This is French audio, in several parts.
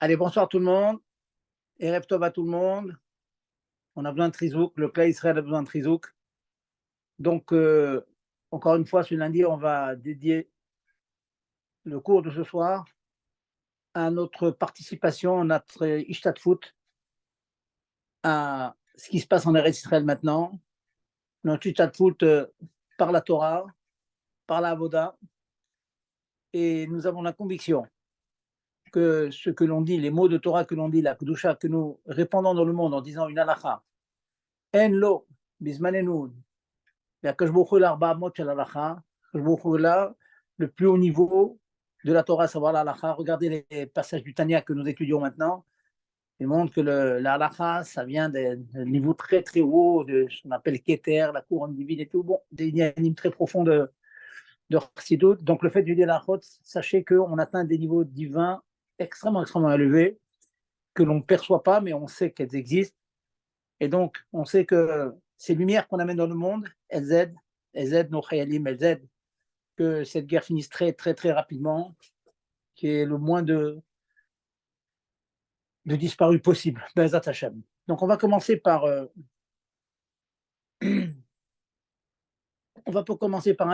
Allez, bonsoir tout le monde. Erev Tov à tout le monde. On a besoin de Trizouk. Le Clan Israël a besoin de Trizouk. Donc, encore une fois, ce lundi, on va dédier le cours de ce soir à notre participation, à notre Ishtatfout, à ce qui se passe en Eretz Israël maintenant. Notre Ishtatfout par la Torah, par la Avoda. Et nous avons la conviction que ce que l'on dit, les mots de Torah que l'on dit, la Kedusha que nous répandons dans le monde en disant une halakha, en lo, bismanenu, le plus haut niveau de la Torah, savoir la halakha. Regardez les passages du Tanya que nous étudions maintenant. Ils montrent que la halakha, ça vient d'un niveau très très haut, de ce qu'on appelle Keter, la couronne divine et tout. Bon, des niveaux très profonds de Chassidut. Donc le fait d'étudier la halachot, sachez qu'on atteint des niveaux divins extrêmement, extrêmement élevés, que l'on ne perçoit pas, mais on sait qu'elles existent. Et donc, on sait que ces lumières qu'on amène dans le monde, elles aident nos chayalim, elles aident que cette guerre finisse très, très, très rapidement, qu'il y ait le moins de disparus possible. Be'ezat Hashem. Donc, on va commencer par un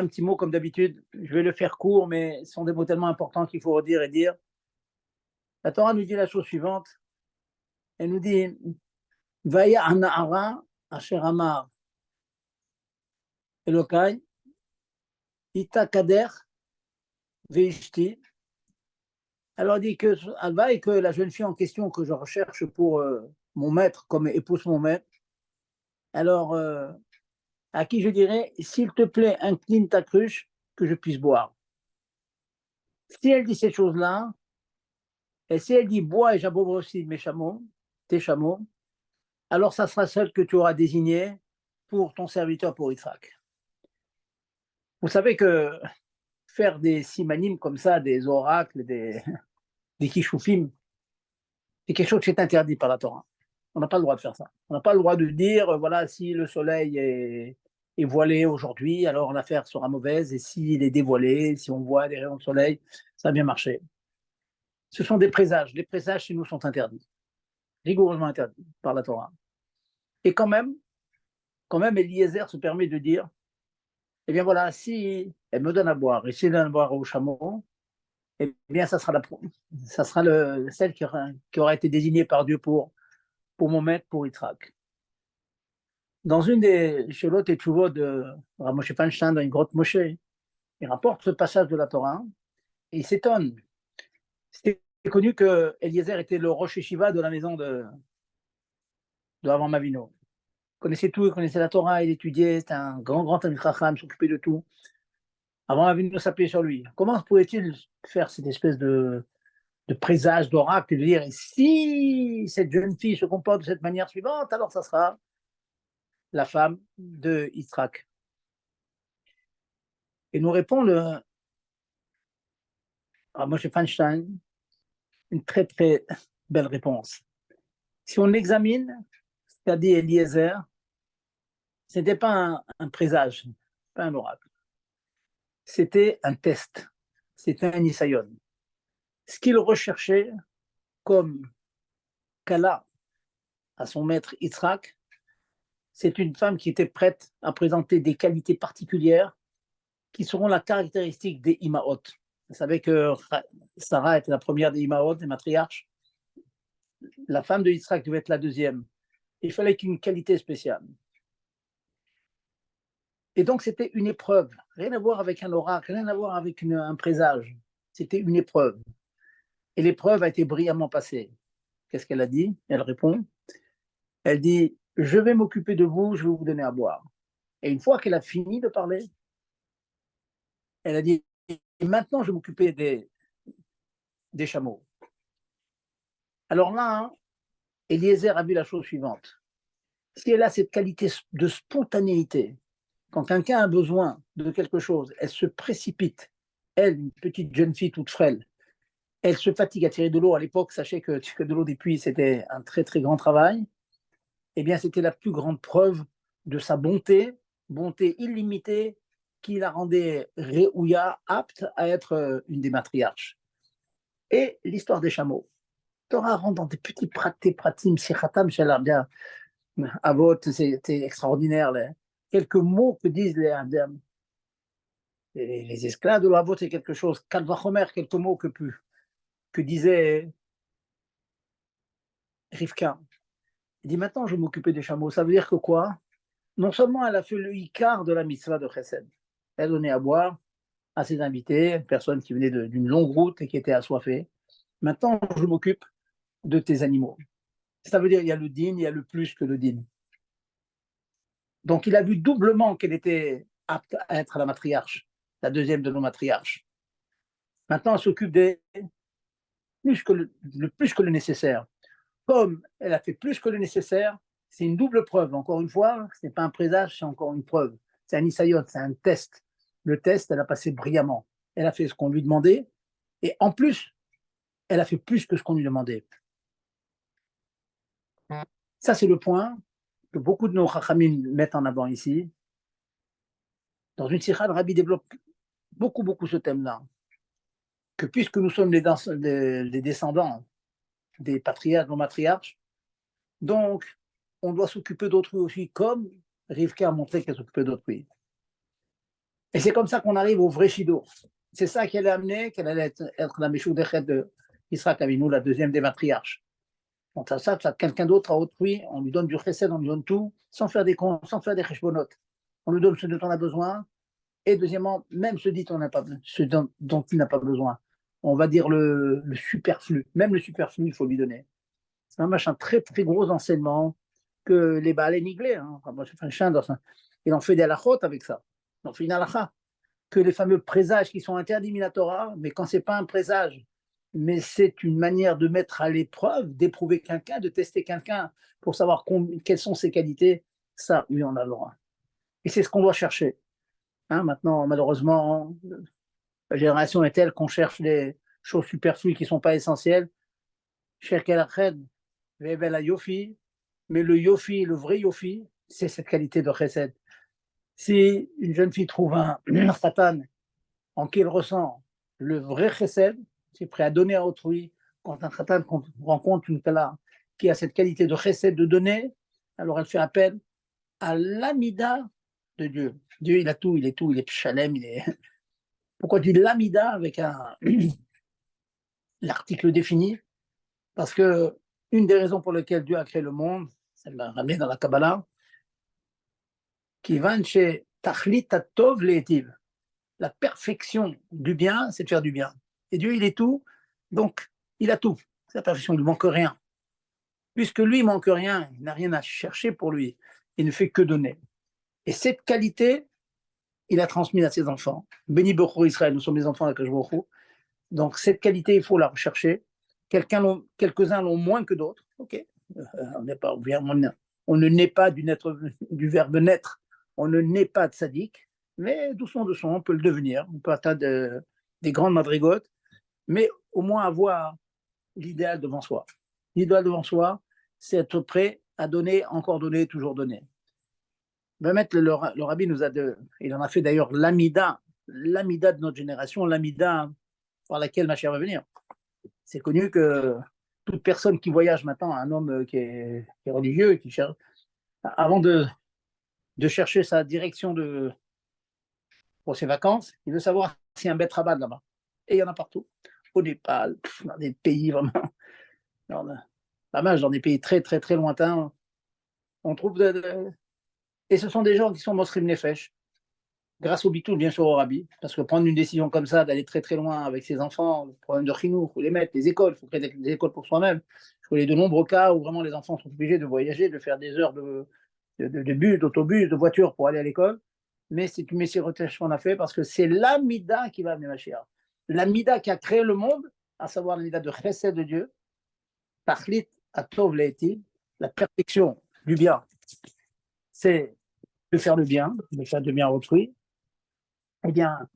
petit mot, comme d'habitude. Je vais le faire court, mais ce sont des mots tellement importants qu'il faut redire et dire. La Torah nous dit la chose suivante. Elle nous dit Vaya Anahara Asher Amar Elokai Ita Kader Veishti. Alors, elle dit que Alba et que la jeune fille en question que je recherche pour mon maître, comme épouse mon maître, alors à qui je dirais, s'il te plaît, incline ta cruche, que je puisse boire. Si elle dit ces choses-là, et si elle dit bois et j'abeuverai aussi mes chameaux, tes chameaux, alors ça sera celle que tu auras désignée pour ton serviteur pour Yitzhak. Vous savez que faire des simanim comme ça, des oracles, des kishoufim, c'est quelque chose qui est interdit par la Torah. On n'a pas le droit de faire ça. On n'a pas le droit de dire, voilà, si le soleil est voilé aujourd'hui, alors l'affaire sera mauvaise, et s'il est dévoilé, si on voit des rayons de soleil, ça va bien marcher. Ce sont des présages. Les présages chez nous sont interdits, rigoureusement interdits par la Torah. Et quand même, Eliezer se permet de dire, eh bien voilà, si elle me donne à boire, et si elle donne à boire au chameau, eh bien ça sera celle qui aura été désignée par Dieu pour mon maître, pour Yitzhak. Dans une des Shelot et Tshuvot de Rav Moshe Feinstein, dans une grotte Moshe, il rapporte ce passage de la Torah et il s'étonne. C'était connu que Eliezer était le Rosh Yeshiva de la maison de Avraham Avinu. Il connaissait tout, il connaissait la Torah, il étudiait, c'était un grand Talmid Chacham, s'occupait de tout. Avraham Avinu s'appuyait sur lui. Comment pouvait-il faire cette espèce de présage, d'oracle, et de dire si cette jeune fille se comporte de cette manière suivante, alors ça sera la femme de Yitzhak. Et nous répond le Moshe Feinstein une très très belle réponse. Si on examine ce qu'a dit Eliezer, ce n'était pas un présage, pas un oracle. C'était un test, c'était un isayon. Ce qu'il recherchait comme Kala à son maître Yitzhak, c'est une femme qui était prête à présenter des qualités particulières qui seront la caractéristique des Imaot. Vous savez que Sarah était la première des Imaot, des matriarches. La femme de Yitzhak devait être la deuxième. Il fallait qu'une qualité spéciale. Et donc, c'était une épreuve. Rien à voir avec un oracle, rien à voir avec un présage. C'était une épreuve. Et l'épreuve a été brillamment passée. Qu'est-ce qu'elle a dit? Elle répond. Elle dit, je vais m'occuper de vous, je vais vous donner à boire. Et une fois qu'elle a fini de parler, elle a dit, et maintenant, je vais m'occuper des chameaux. Alors là, Eliezer a vu la chose suivante. Si elle a cette qualité de spontanéité, quand quelqu'un a besoin de quelque chose, elle se précipite. Elle, une petite jeune fille toute frêle, elle se fatigue à tirer de l'eau. À l'époque, sachez que tirer de l'eau des puits, c'était un très, très grand travail. Eh bien, c'était la plus grande preuve de sa bonté illimitée, qui la rendait réouya, apte à être une des matriarches. Et l'histoire des chameaux. Torah rentre dans des petits pratim, sichatam, bien. Avot, c'est extraordinaire. Quelques mots que disent les esclaves de l'Avot, c'est quelque chose. Kalvachomer, quelques mots que disait Rivka. Il dit maintenant, je vais m'occuper des chameaux. Ça veut dire que quoi? Non seulement elle a fait le Icar de la mitzvah de Chesed, elle donnait à boire à ses invités, une personne qui venait d'une longue route et qui était assoiffée. Maintenant, je m'occupe de tes animaux. Ça veut dire qu'il y a le din, il y a le plus que le din. Donc, il a vu doublement qu'elle était apte à être la matriarche, la deuxième de nos matriarches. Maintenant, elle s'occupe plus que le nécessaire. Comme elle a fait plus que le nécessaire, c'est une double preuve. Encore une fois, ce n'est pas un présage, c'est encore une preuve. C'est un isayot, c'est un test. Le test, elle a passé brillamment. Elle a fait ce qu'on lui demandait, et en plus, elle a fait plus que ce qu'on lui demandait. Ça, c'est le point que beaucoup de nos chachamim mettent en avant ici. Dans une sikha, le Rabbi développe beaucoup ce thème-là. Que puisque nous sommes les descendants des patriarches, nos matriarches, donc on doit s'occuper d'autrui aussi, comme Rivka a montré qu'elle s'occupait d'autrui. Et c'est comme ça qu'on arrive au vrai Shido. C'est ça qu'elle a amené, qu'elle allait être la Meshoudechet de Yitzhak Avinu, la deuxième des matriarches. Donc ça, quelqu'un d'autre à autrui, on lui donne du chesed, on lui donne tout, sans faire des cheshbonot. On lui donne ce dont on a besoin, et deuxièmement, même ce dont il n'a pas besoin. On va dire le superflu. Même le superflu, il faut lui donner. C'est un très gros enseignement que les Baalé Niglé, moi j'ai fait un chien dans ça, il en fait des halachot avec ça. Il en fait une halacha. Que les fameux présages qui sont interdits Minatora, mais quand ce n'est pas un présage, mais c'est une manière de mettre à l'épreuve, d'éprouver quelqu'un, de tester quelqu'un pour savoir quelles sont ses qualités, ça, oui, on a le droit. Et c'est ce qu'on doit chercher. Maintenant, malheureusement, la génération est telle qu'on cherche des choses superflues qui ne sont pas essentielles. Cher Kelached, Vevel Yofi, mais le Yofi, le vrai Yofi, c'est cette qualité de Chesed. Si une jeune fille trouve un Satan en qui elle ressent le vrai chesed, c'est prêt à donner à autrui, quand un Khatan rencontre une Kala qui a cette qualité de chesed de donner, alors elle fait appel à l'amida de Dieu. Dieu, il a tout, il est chalem, Pourquoi tu dis l'amida avec l'article défini? Parce que une des raisons pour lesquelles Dieu a créé le monde, c'est la ramenée dans la Kabbalah, qui va chez Tachlit Tov Le'etiv. La perfection du bien, c'est de faire du bien. Et Dieu, il est tout, donc il a tout. C'est la perfection, il ne manque rien. Puisque lui, il ne manque rien, il n'a rien à chercher pour lui, il ne fait que donner. Et cette qualité, il a transmise à ses enfants. Béni Bechor Israël, nous sommes les enfants d'Akadosh Baruch Hu. Donc cette qualité, il faut la rechercher. Quelques-uns l'ont moins que d'autres. Ok, on ne naît pas du verbe naître, on ne naît pas de sadique, mais doucement, on peut le devenir. On peut atteindre des grandes madrigotes, mais au moins avoir l'idéal devant soi. L'idéal devant soi, c'est être prêt à donner, encore donner, toujours donner. Le rabbi il en a fait d'ailleurs l'amida de notre génération, l'amida par laquelle ma chère va venir. C'est connu que toute personne qui voyage maintenant, un homme qui est religieux, qui cherche, avant de chercher sa direction pour ses vacances, il veut savoir s'il y a un bête rabat là-bas. Et il y en a partout. Au Népal, dans des pays vraiment, pas mal, dans des pays très lointains, on trouve et ce sont des gens qui sont Mosrim Nefesh, grâce au bitoul, bien sûr, au rabbi, parce que prendre une décision comme ça, d'aller très loin avec ses enfants, le problème de chinou, il faut les mettre, les écoles, il faut créer des écoles pour soi-même. Je connais de nombreux cas où vraiment les enfants sont obligés de voyager, de faire des heures de bus, d'autobus, de voiture pour aller à l'école. Mais c'est une messirotèche qu'on a fait parce que c'est l'amida qui va amener Mashiach. L'amida qui a créé le monde, à savoir l'amida de chesed de Dieu, tachlit atov le'etiv, la perfection du bien, c'est de faire le bien, de faire du bien à autrui. Eh bien,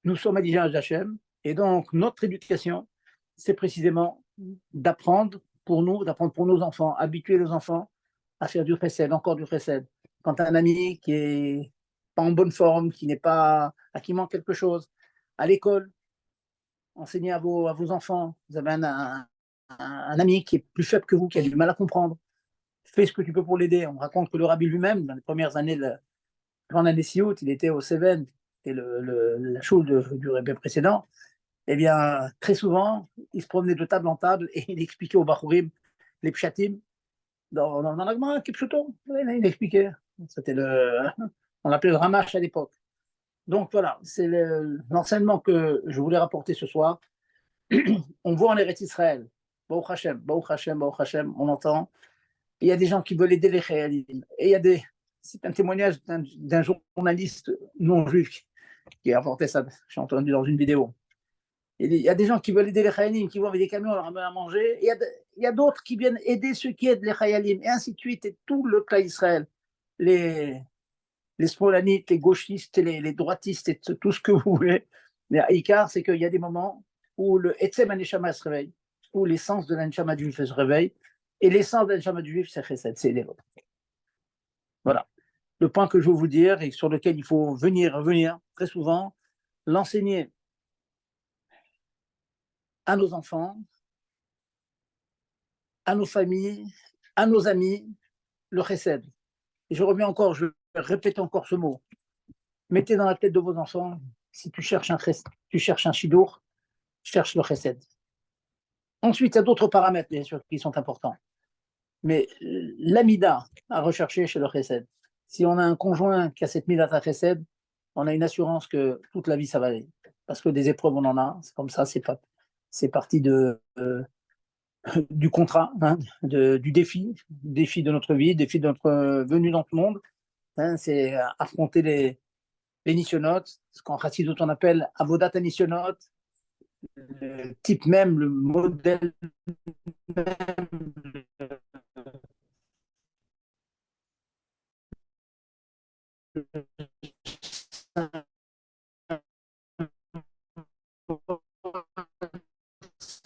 nous sommes à l'image d'Hachem, et donc notre éducation, c'est précisément d'apprendre pour nos enfants, habituer les enfants à faire du chesed, encore du chesed. Quand un ami qui est pas en bonne forme, à qui manque quelque chose. À l'école, enseignez à vos enfants. Vous avez un ami qui est plus faible que vous, qui a du mal à comprendre. Fais ce que tu peux pour l'aider. On me raconte que le rabbi lui-même, dans les premières années de grande année Siout, il était au Seven, et la choule du rabbi précédent. Eh bien, très souvent, il se promenait de table en table et il expliquait aux Bachurim les pshatim dans la Gemara, Kipchuto. Il expliquait. On l'appelait le Ramash à l'époque. Donc voilà, c'est l'enseignement que je voulais rapporter ce soir. On voit en Eretz Israël, Baruch Hashem, Baruch Hashem, Baruch Hashem, on entend. Il y a des gens qui veulent aider les Chayalim. Et c'est un témoignage d'un journaliste non juif qui a apporté ça, j'ai entendu dans une vidéo. Il y a des gens qui veulent aider les Chayalim, qui vont avec des camions leur amener à manger. Il y a d'autres qui viennent aider ceux qui aident les Chayalim, et ainsi de suite. Et tout le cas Israël, les smolanites, les gauchistes, les droitistes, et tout ce que vous voulez. Mais Icar, c'est qu'il y a des moments où le Etzem Aneshama se réveille, où l'essence de l'Aneshama du juif se réveille, et l'essence de l'Aneshama du juif, c'est Chesed, c'est aider l'autre. Voilà. Le point que je veux vous dire et sur lequel il faut revenir très souvent, l'enseigner à nos enfants, à nos familles, à nos amis, le Chesed. Et je reviens encore, je répète encore ce mot. Mettez dans la tête de vos enfants, si tu cherches un shidour, cherche le Chesed. Ensuite, il y a d'autres paramètres, bien sûr, qui sont importants. Mais l'amida à rechercher chez le Chesed. Si on a un conjoint qui a cette mida à Chesed, on a une assurance que toute la vie, ça va aller. Parce que des épreuves, on en a. C'est comme ça, c'est partie du contrat, hein, du défi de notre vie, défi de notre venue dans le monde. Hein, c'est affronter les nisyonotes, ce qu'en chassidut on appelle avodat nisyonotes, le type même, le modèle même,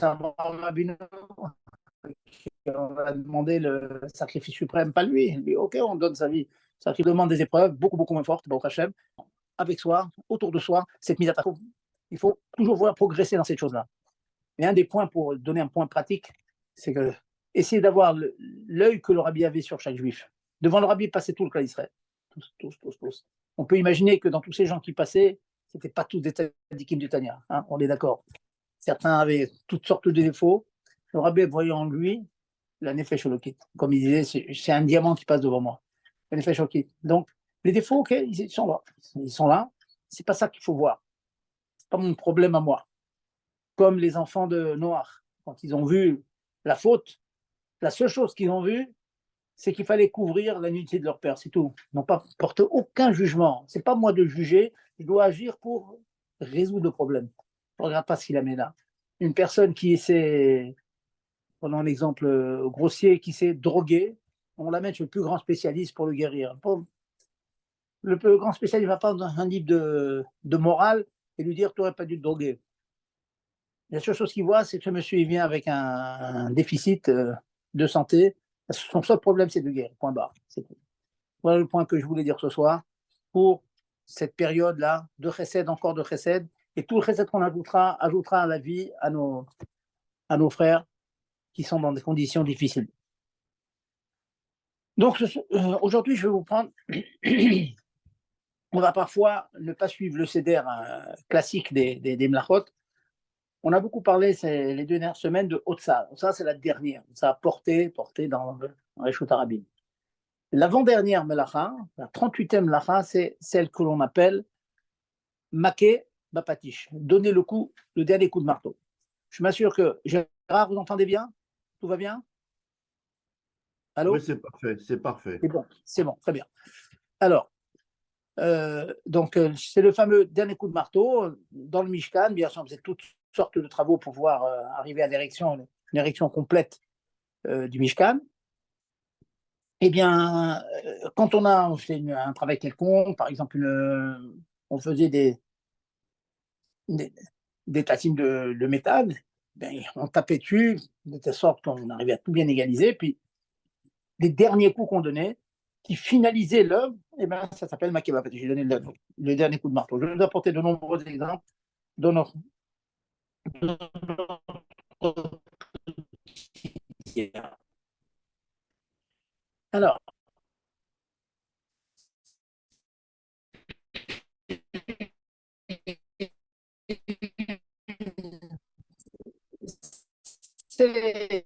on va demander le sacrifice suprême, pas lui. Lui, ok, on donne sa vie. Ça demande des épreuves beaucoup, beaucoup moins fortes, Baruch Hashem, avec soi, autour de soi, cette mise à terre. Il faut toujours vouloir progresser dans cette chose-là. Et un des points, pour donner un point pratique, c'est que essayer d'avoir l'œil que le rabbi avait sur chaque juif. Devant le rabbi passait tout le clan d'Israël. Tous. On peut imaginer que dans tous ces gens qui passaient, ce n'étaient pas tous des tzadikim du Tanya, hein, on est d'accord. Certains avaient toutes sortes de défauts. Le rabbi voyait en lui la nefesh elokit. Comme il disait, c'est un diamant qui passe devant moi. La nefesh elokit. Donc, les défauts, ok, ils sont là. Ils sont là. C'est pas ça qu'il faut voir. C'est pas mon problème à moi. Comme les enfants de Noach, quand ils ont vu la faute, la seule chose qu'ils ont vue, c'est qu'il fallait couvrir la nudité de leur père, c'est tout. Ils n'ont pas porté aucun jugement. C'est pas moi de juger, je dois agir pour résoudre le problème. Je ne regarde pas ce qu'il a mis là. Une personne qui s'est, prenons l'exemple grossier, qui s'est drogué, on l'amène chez le plus grand spécialiste pour le guérir. Le plus grand spécialiste ne va pas dans un livre de morale et lui dire tu n'aurais pas dû te droguer. La seule chose qu'il voit, c'est que ce monsieur il vient avec un déficit de santé. Son seul problème, c'est de guérir. Point barre. C'est tout. Voilà le point que je voulais dire ce soir pour cette période-là de chesed, encore de chesed. Et tout le chesed qu'on ajoutera à la vie à nos frères qui sont dans des conditions difficiles. Donc aujourd'hui, je vais vous prendre. On va parfois ne pas suivre le seder classique des mlachot. On a beaucoup parlé les 2 dernières semaines de Otsa. Ça, c'est la dernière. Ça a porté dans les Shut Arabim. L'avant-dernière melacha, la 38e melacha, c'est celle que l'on appelle Maké Bapatish. Donner le dernier coup de marteau. Je m'assure que Gérard, vous entendez bien? Tout va bien? Allô? Oui, c'est parfait, c'est parfait. C'est bon, très bien. Alors, donc, c'est le fameux dernier coup de marteau dans le Mishkan. Bien sûr, on faisait toutes sortes de travaux pour pouvoir arriver à une érection complète du Mishkan. Eh bien, quand on fait un travail quelconque, par exemple, on faisait des tatines de métal, ben, on tapait dessus de telle sorte qu'on arrivait à tout bien égaliser. Puis, les derniers coups qu'on donnait, qui finalisait l'œuvre, eh ben, ça s'appelle Makeba. J'ai donné le dernier coup de marteau. Je vais vous apporter de nombreux exemples dans notre. Alors, c'est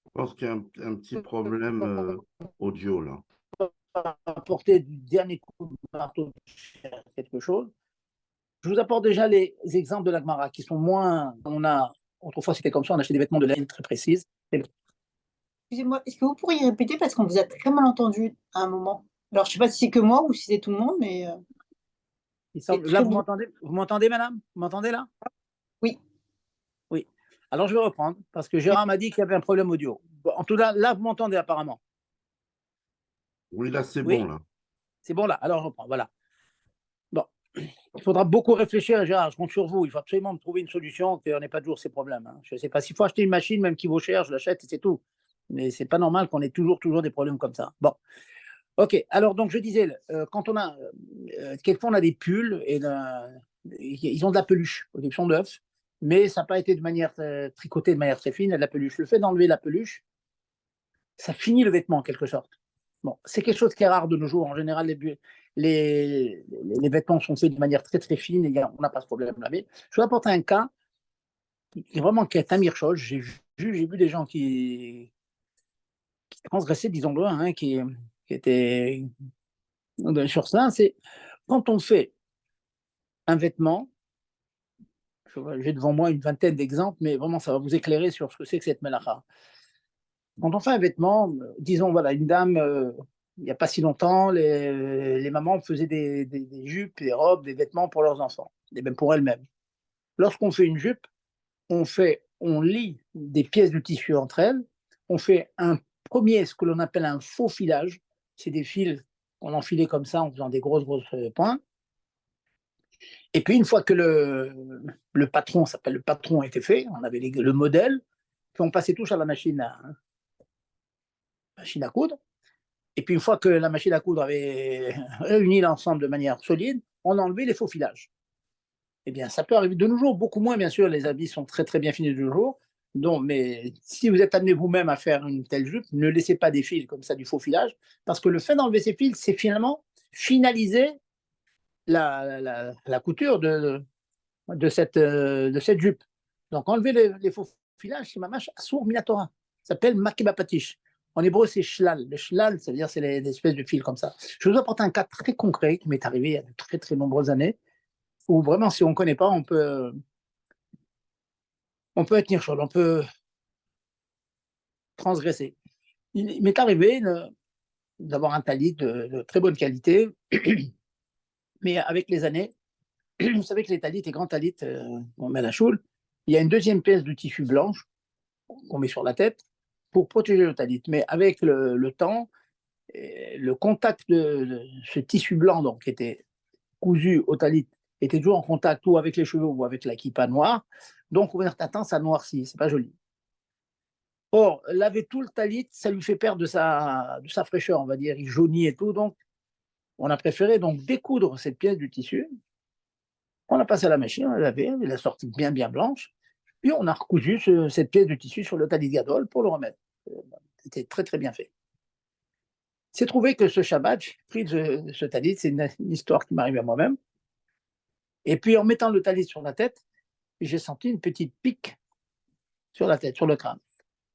Je pense qu'il y a un petit problème audio là. apporter du dernier coup de marteau quelque chose. Je vous apporte déjà les exemples de l'Agmara qui sont moins. On a, autrefois, c'était comme ça, on achetait des vêtements de laine très précises. Excusez-moi, est-ce que vous pourriez répéter parce qu'on vous a très mal entendu à un moment? Alors, je ne sais pas si c'est que moi ou si c'est tout le monde, mais Là, vous m'entendez, madame? Vous m'entendez là? Oui. Oui. Alors, je vais reprendre parce que Gérard m'a dit qu'il y avait un problème audio. Bon, en tout cas, là, vous m'entendez apparemment. Oui, là, c'est Oui, bon, là. c'est bon là. Alors, je reprends. Voilà. Bon, il faudra beaucoup réfléchir, Gérard. Je compte sur vous. Il faut absolument me trouver une solution qu'on n'ait pas toujours ces problèmes. Hein. Je ne sais pas s'il faut acheter une machine, même qui vaut cher, je l'achète et c'est tout. Mais c'est pas normal qu'on ait toujours des problèmes comme ça. Bon. Ok, alors donc je disais, quand on a, quelquefois on a des pulls et ils ont de la peluche, ils sont d'œufs, mais ça n'a pas été de manière tricotée de manière très fine, il y a de la peluche. Le fait d'enlever la peluche, ça finit le vêtement en quelque sorte. Bon, c'est quelque chose qui est rare de nos jours. En général, les vêtements sont faits de manière très très fine et on n'a pas ce problème-là. Mais je vous apporte un cas qui est un mirchol. J'ai vu des gens qui transgressaient, disons-le, hein, qui étaient sur ça. C'est quand on fait un vêtement, j'ai devant moi une vingtaine d'exemples, mais vraiment ça va vous éclairer sur ce que c'est que cette melacha. Quand on fait un vêtement, disons voilà, une dame, il n'y a pas si longtemps, les mamans faisaient des jupes, des robes, des vêtements pour leurs enfants, et même pour elles-mêmes. Lorsqu'on fait une jupe, on lie des pièces de tissu entre elles, on fait un premier, ce que l'on appelle un faux filage, c'est des fils qu'on enfilait comme ça en faisant des grosses points. Et puis, une fois que le patron, s'appelle le patron, a été fait, on avait le modèle, puis on passait tous à la machine à coudre. Et puis, une fois que la machine à coudre avait réuni l'ensemble de manière solide, on enlevait les faux filages. Eh bien, ça peut arriver de nos jours, beaucoup moins, bien sûr, les habits sont très, très bien finis de nos jours. Donc, mais si vous êtes amené vous-même à faire une telle jupe, ne laissez pas des fils comme ça, du faux filage, parce que le fait d'enlever ces fils, c'est finalement finaliser la couture de cette jupe. Donc, enlever les faux filages, c'est mamash assour minatora. Ça s'appelle makeba patish. En hébreu, c'est shlal. Le shlal, ça veut dire c'est les espèces de fils comme ça. Je vous apporte un cas très concret qui m'est arrivé il y a de très, très nombreuses années, où vraiment, si on ne connaît pas, on peut être nirchol, on peut transgresser. Il m'est arrivé d'avoir un talit de très bonne qualité, mais avec les années, vous savez que les talits, les grands talits qu'on met à la choule, il y a une deuxième pièce de tissu blanche qu'on met sur la tête pour protéger le talit. Mais avec le temps, le contact de ce tissu blanc donc, qui était cousu au talit était toujours en contact ou avec les cheveux ou avec la kippa noire. Donc, au bout d'un temps, ça noircit, c'est pas joli. Or, laver tout le talit, ça lui fait perdre de sa fraîcheur, on va dire. Il jaunit et tout. Donc, on a préféré donc découdre cette pièce du tissu. On l'a passé à la machine, on l'a lavé, elle a sorti bien, bien blanche. Puis, on a recousu cette pièce de tissu sur le talit gadol pour le remettre. C'était très, très bien fait. C'est trouvé que ce Shabbat, j'ai pris ce talit, c'est une histoire qui m'arrive à moi-même. Et puis, en mettant le talit sur la tête, j'ai senti une petite pique sur la tête, sur le crâne.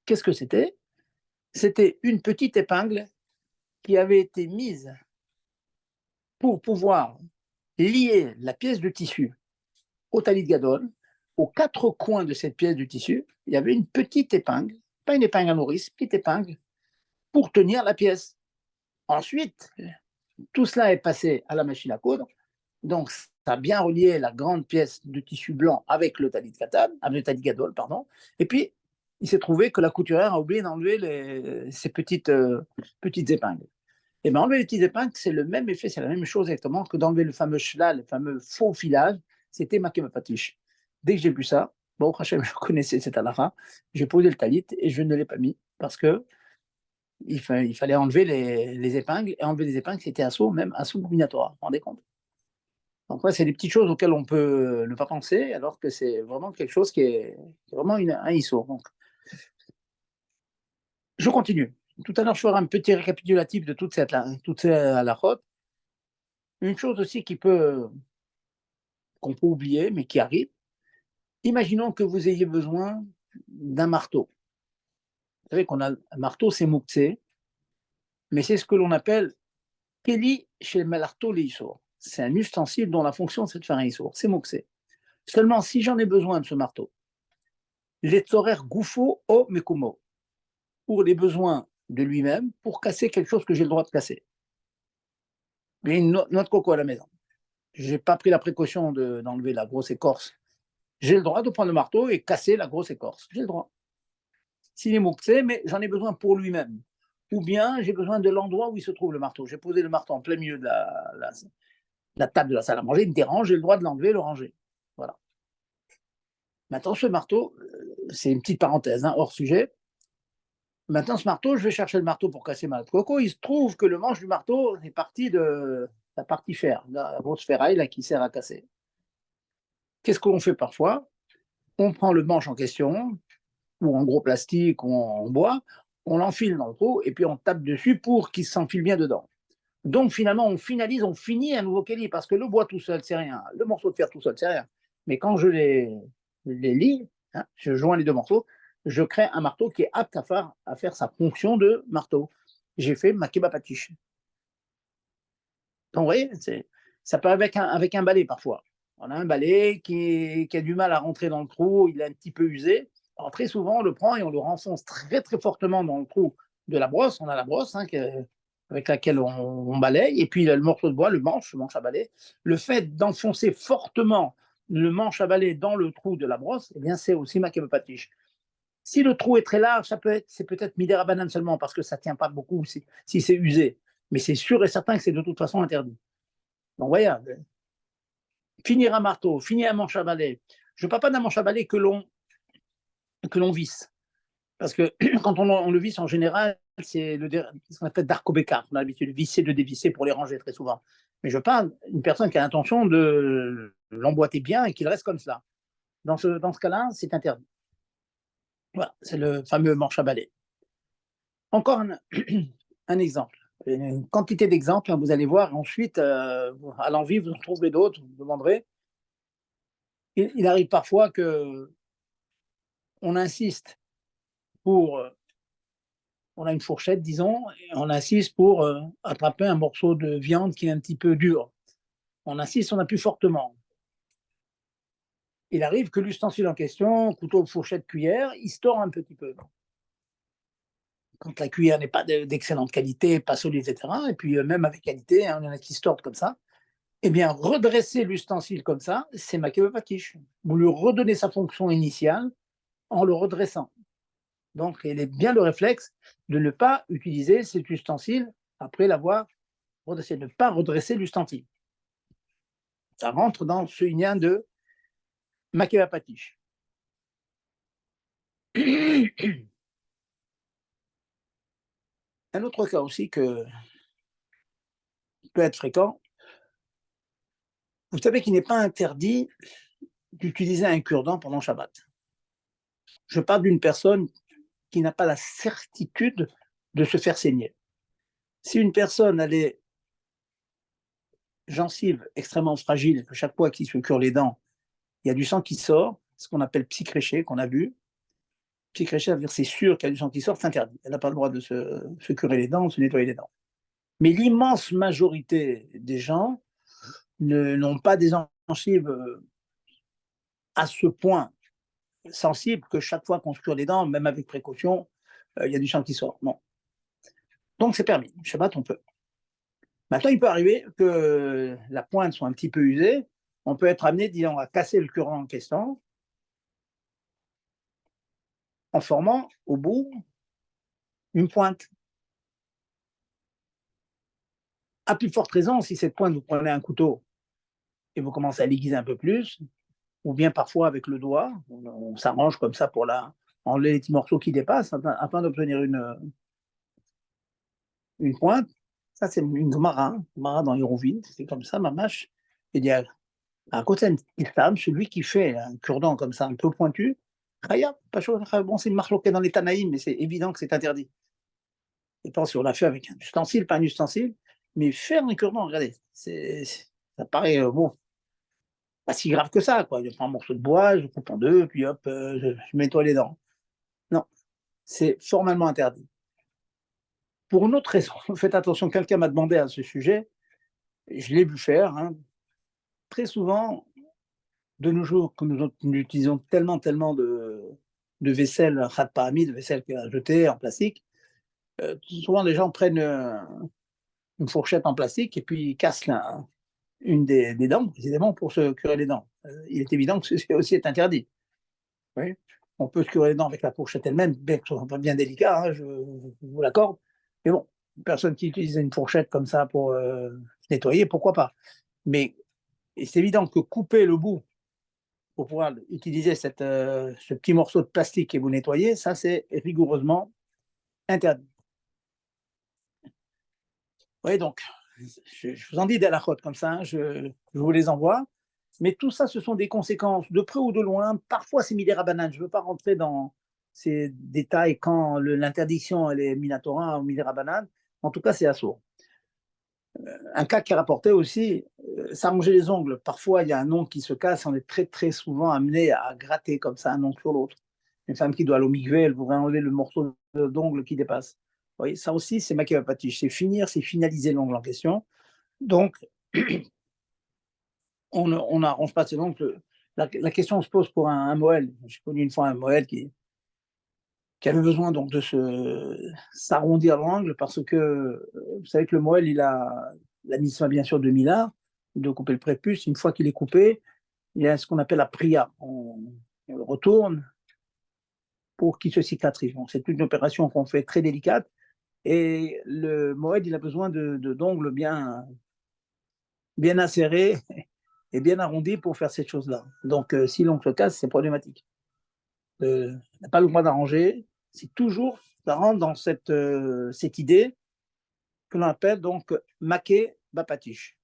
Qu'est-ce que c'était? C'était une petite épingle qui avait été mise pour pouvoir lier la pièce de tissu au talit gadol. Aux quatre coins de cette pièce de tissu, il y avait une petite épingle, pas une épingle à nourrice, petite épingle, pour tenir la pièce. Ensuite, tout cela est passé à la machine à coudre. Donc, ça a bien relié la grande pièce de tissu blanc avec le talit gadol, pardon. Et puis, il s'est trouvé que la couturière a oublié d'enlever ces petites épingles. Et bien, enlever les petites épingles, c'est le même effet, c'est la même chose exactement que d'enlever le fameux shlal, le fameux faux filage. C'était makeba patish. Dès que j'ai vu ça, Bon, Hachem, je connaissais cette halakha. J'ai posé le talit et je ne l'ai pas mis parce que il fallait enlever les épingles. Et enlever les épingles, c'était même assaut minatoire. Vous vous rendez compte? Donc, ouais, c'est des petites choses auxquelles on peut ne pas penser, alors que c'est vraiment quelque chose qui est vraiment un ISO. Donc, je continue. Tout à l'heure, je ferai un petit récapitulatif de toute ces halakhot. Une chose aussi qu'on peut oublier, mais qui arrive. Imaginons que vous ayez besoin d'un marteau. Vous savez qu'on a un marteau, c'est mouktsé, mais c'est ce que l'on appelle keli chez marteau l'issour. C'est un ustensile dont la fonction, c'est de faire un issour. C'est mouktsé. Seulement, si j'en ai besoin de ce marteau, les tzorer goufo o mekumo, pour les besoins de lui-même, pour casser quelque chose que j'ai le droit de casser. J'ai une noix de coco à la maison. Je n'ai pas pris la précaution d'enlever la grosse écorce. J'ai le droit de prendre le marteau et casser la grosse écorce. J'ai le droit. S'il est mouktsé, mais j'en ai besoin pour lui-même. Ou bien j'ai besoin de l'endroit où il se trouve le marteau. J'ai posé le marteau en plein milieu de la table de la salle à manger, il me dérange, j'ai le droit de l'enlever, le ranger. Voilà. Maintenant, ce marteau, c'est une petite parenthèse, hors sujet. Maintenant, ce marteau, je vais chercher le marteau pour casser ma noix de coco. Il se trouve que le manche du marteau est parti de la partie fer, la grosse ferraille là, qui sert à casser. Qu'est-ce qu'on fait parfois? On prend le manche en question, ou en gros plastique, ou en bois, on l'enfile dans le trou, et puis on tape dessus pour qu'il s'enfile bien dedans. Donc finalement, on finit un nouveau kéli, parce que le bois tout seul, c'est rien. Le morceau de fer tout seul, c'est rien. Mais quand je les lie, je joins les deux morceaux, je crée un marteau qui est apte à faire sa fonction de marteau. J'ai fait ma kebapatiche. Donc vous voyez, ça peut avec un balai parfois. On a un balai qui a du mal à rentrer dans le trou, il est un petit peu usé. Alors très souvent, on le prend et on le renfonce très très fortement dans le trou de la brosse. On a la brosse avec laquelle on balaye, et puis le morceau de bois, le manche à balai. Le fait d'enfoncer fortement le manche à balai dans le trou de la brosse, eh bien c'est aussi ma kebapatiche. Si le trou est très large, c'est peut-être midera banane seulement parce que ça ne tient pas beaucoup si c'est usé. Mais c'est sûr et certain que c'est de toute façon interdit. Donc voyez, finir un marteau, finir un manche à balai. Je ne parle pas d'un manche à balai que l'on visse. Parce que quand on le visse en général, c'est ce qu'on appelle d'arcobécart. On a l'habitude de visser, de dévisser pour les ranger très souvent. Mais je parle d'une personne qui a l'intention de l'emboîter bien et qu'il reste comme cela. Dans ce cas-là, c'est interdit. Voilà, c'est le fameux manche à balai. Encore un exemple. Une quantité d'exemples, vous allez voir. Ensuite, à l'envie, vous en trouverez d'autres, vous demanderez. Il arrive parfois qu'on insiste on a une fourchette, disons, et on insiste pour attraper un morceau de viande qui est un petit peu dur. On insiste, on appuie fortement. Il arrive que l'ustensile en question, couteau, fourchette, cuillère, il se tord un petit peu. Quand la cuillère n'est pas d'excellente qualité, pas solide, etc., et puis même avec qualité, il y en a qui se tordent comme ça, eh bien, redresser l'ustensile comme ça, c'est ma kebapatiche. Vous lui redonnez sa fonction initiale en le redressant. Donc, il est bien le réflexe de ne pas utiliser cet ustensile après l'avoir redressé, de ne pas redresser l'ustensile. Ça rentre dans ce lien de ma kebapatiche. Un autre cas aussi que peut être fréquent, vous savez qu'il n'est pas interdit d'utiliser un cure-dent pendant Shabbat. Je parle d'une personne qui n'a pas la certitude de se faire saigner. Si une personne a les gencives extrêmement fragiles, que chaque fois qu'il se cure les dents, il y a du sang qui sort, ce qu'on appelle psychréché, qu'on a vu. Psychréché, ça veut dire c'est sûr qu'il y a du sang qui sort, c'est interdit. Elle n'a pas le droit de se curer les dents, de se nettoyer les dents. Mais l'immense majorité des gens n'ont pas des gencives à ce point sensibles que chaque fois qu'on se cure les dents, même avec précaution, il y a du sang qui sort. Non. Donc c'est permis. Shabbat, on peut. Maintenant, il peut arriver que la pointe soit un petit peu usée. On peut être amené, disons, à casser le cure-dent en question en formant au bout une pointe. À plus forte raison, si cette pointe, vous prenez un couteau et vous commencez à l'aiguiser un peu plus, ou bien parfois avec le doigt, on s'arrange comme ça pour enlever les petits morceaux qui dépassent afin d'obtenir une pointe. Ça, c'est une Gemara dans Hérouville, c'est comme ça, mamache. Il y a à côté d'une table, celui qui fait un cure-dent comme ça, un peu pointu, Khaya, pas chaud, bon, c'est une marque dans les Tanaïm, mais c'est évident que c'est interdit. Je pense si on l'a fait avec un ustensile, pas un ustensile, mais faire un cure-dent, regardez, ça paraît bon, pas si grave que ça, quoi. Je prends un morceau de bois, je coupe en deux, puis hop, je nettoie les dents. Non, c'est formellement interdit. Pour une autre raison, faites attention, quelqu'un m'a demandé à ce sujet, je l'ai vu faire, hein, très souvent, de nos jours, que nous utilisons tellement de vaisselle khat parmi, de vaisselle qui est jetée en plastique, souvent les gens prennent une fourchette en plastique et puis ils cassent une des dents, précisément pour se curer les dents. Il est évident que c'est aussi interdit. Oui. On peut se curer les dents avec la fourchette elle-même, bien que ce soit pas bien délicat, hein, je vous l'accorde. Mais bon, une personne qui utilise une fourchette comme ça pour se nettoyer, pourquoi pas. Mais c'est évident que couper le bout pour pouvoir utiliser ce petit morceau de plastique et vous nettoyer, ça c'est rigoureusement interdit. Oui, donc, je vous en dis des halakhot comme ça, hein, je vous les envoie. Mais tout ça, ce sont des conséquences de près ou de loin, parfois c'est midérabanan. Je ne veux pas rentrer dans ces détails quand l'interdiction elle est minatora ou midérabanan. En tout cas, c'est assourd. Un cas qui est rapporté aussi, s'arranger les ongles. Parfois, il y a un ongle qui se casse, on est très souvent amené à gratter comme ça un ongle sur l'autre. Une femme qui doit aller au mikvé, elle voudrait enlever le morceau d'ongle qui dépasse. Vous voyez, ça aussi, c'est makévapatiche. C'est finaliser l'ongle en question. Donc, on n'arrange pas ces ongles. La question se pose pour un Moël. J'ai connu une fois un Moël qui avait besoin donc de s'arrondir l'angle parce que vous savez que le Moël, il a la mitzvah bien sûr de Mila, de couper le prépuce. Une fois qu'il est coupé, il y a ce qu'on appelle la priya. On le retourne pour qu'il se cicatrise. Donc, c'est une opération qu'on fait très délicate. Et le Moël, il a besoin d'ongles bien acérés et bien arrondis pour faire cette chose-là. Donc, si l'ongle se casse, c'est problématique. On n'a pas le droit d'arranger. C'est toujours, ça rentre dans cette idée que l'on appelle donc maké bapatiche.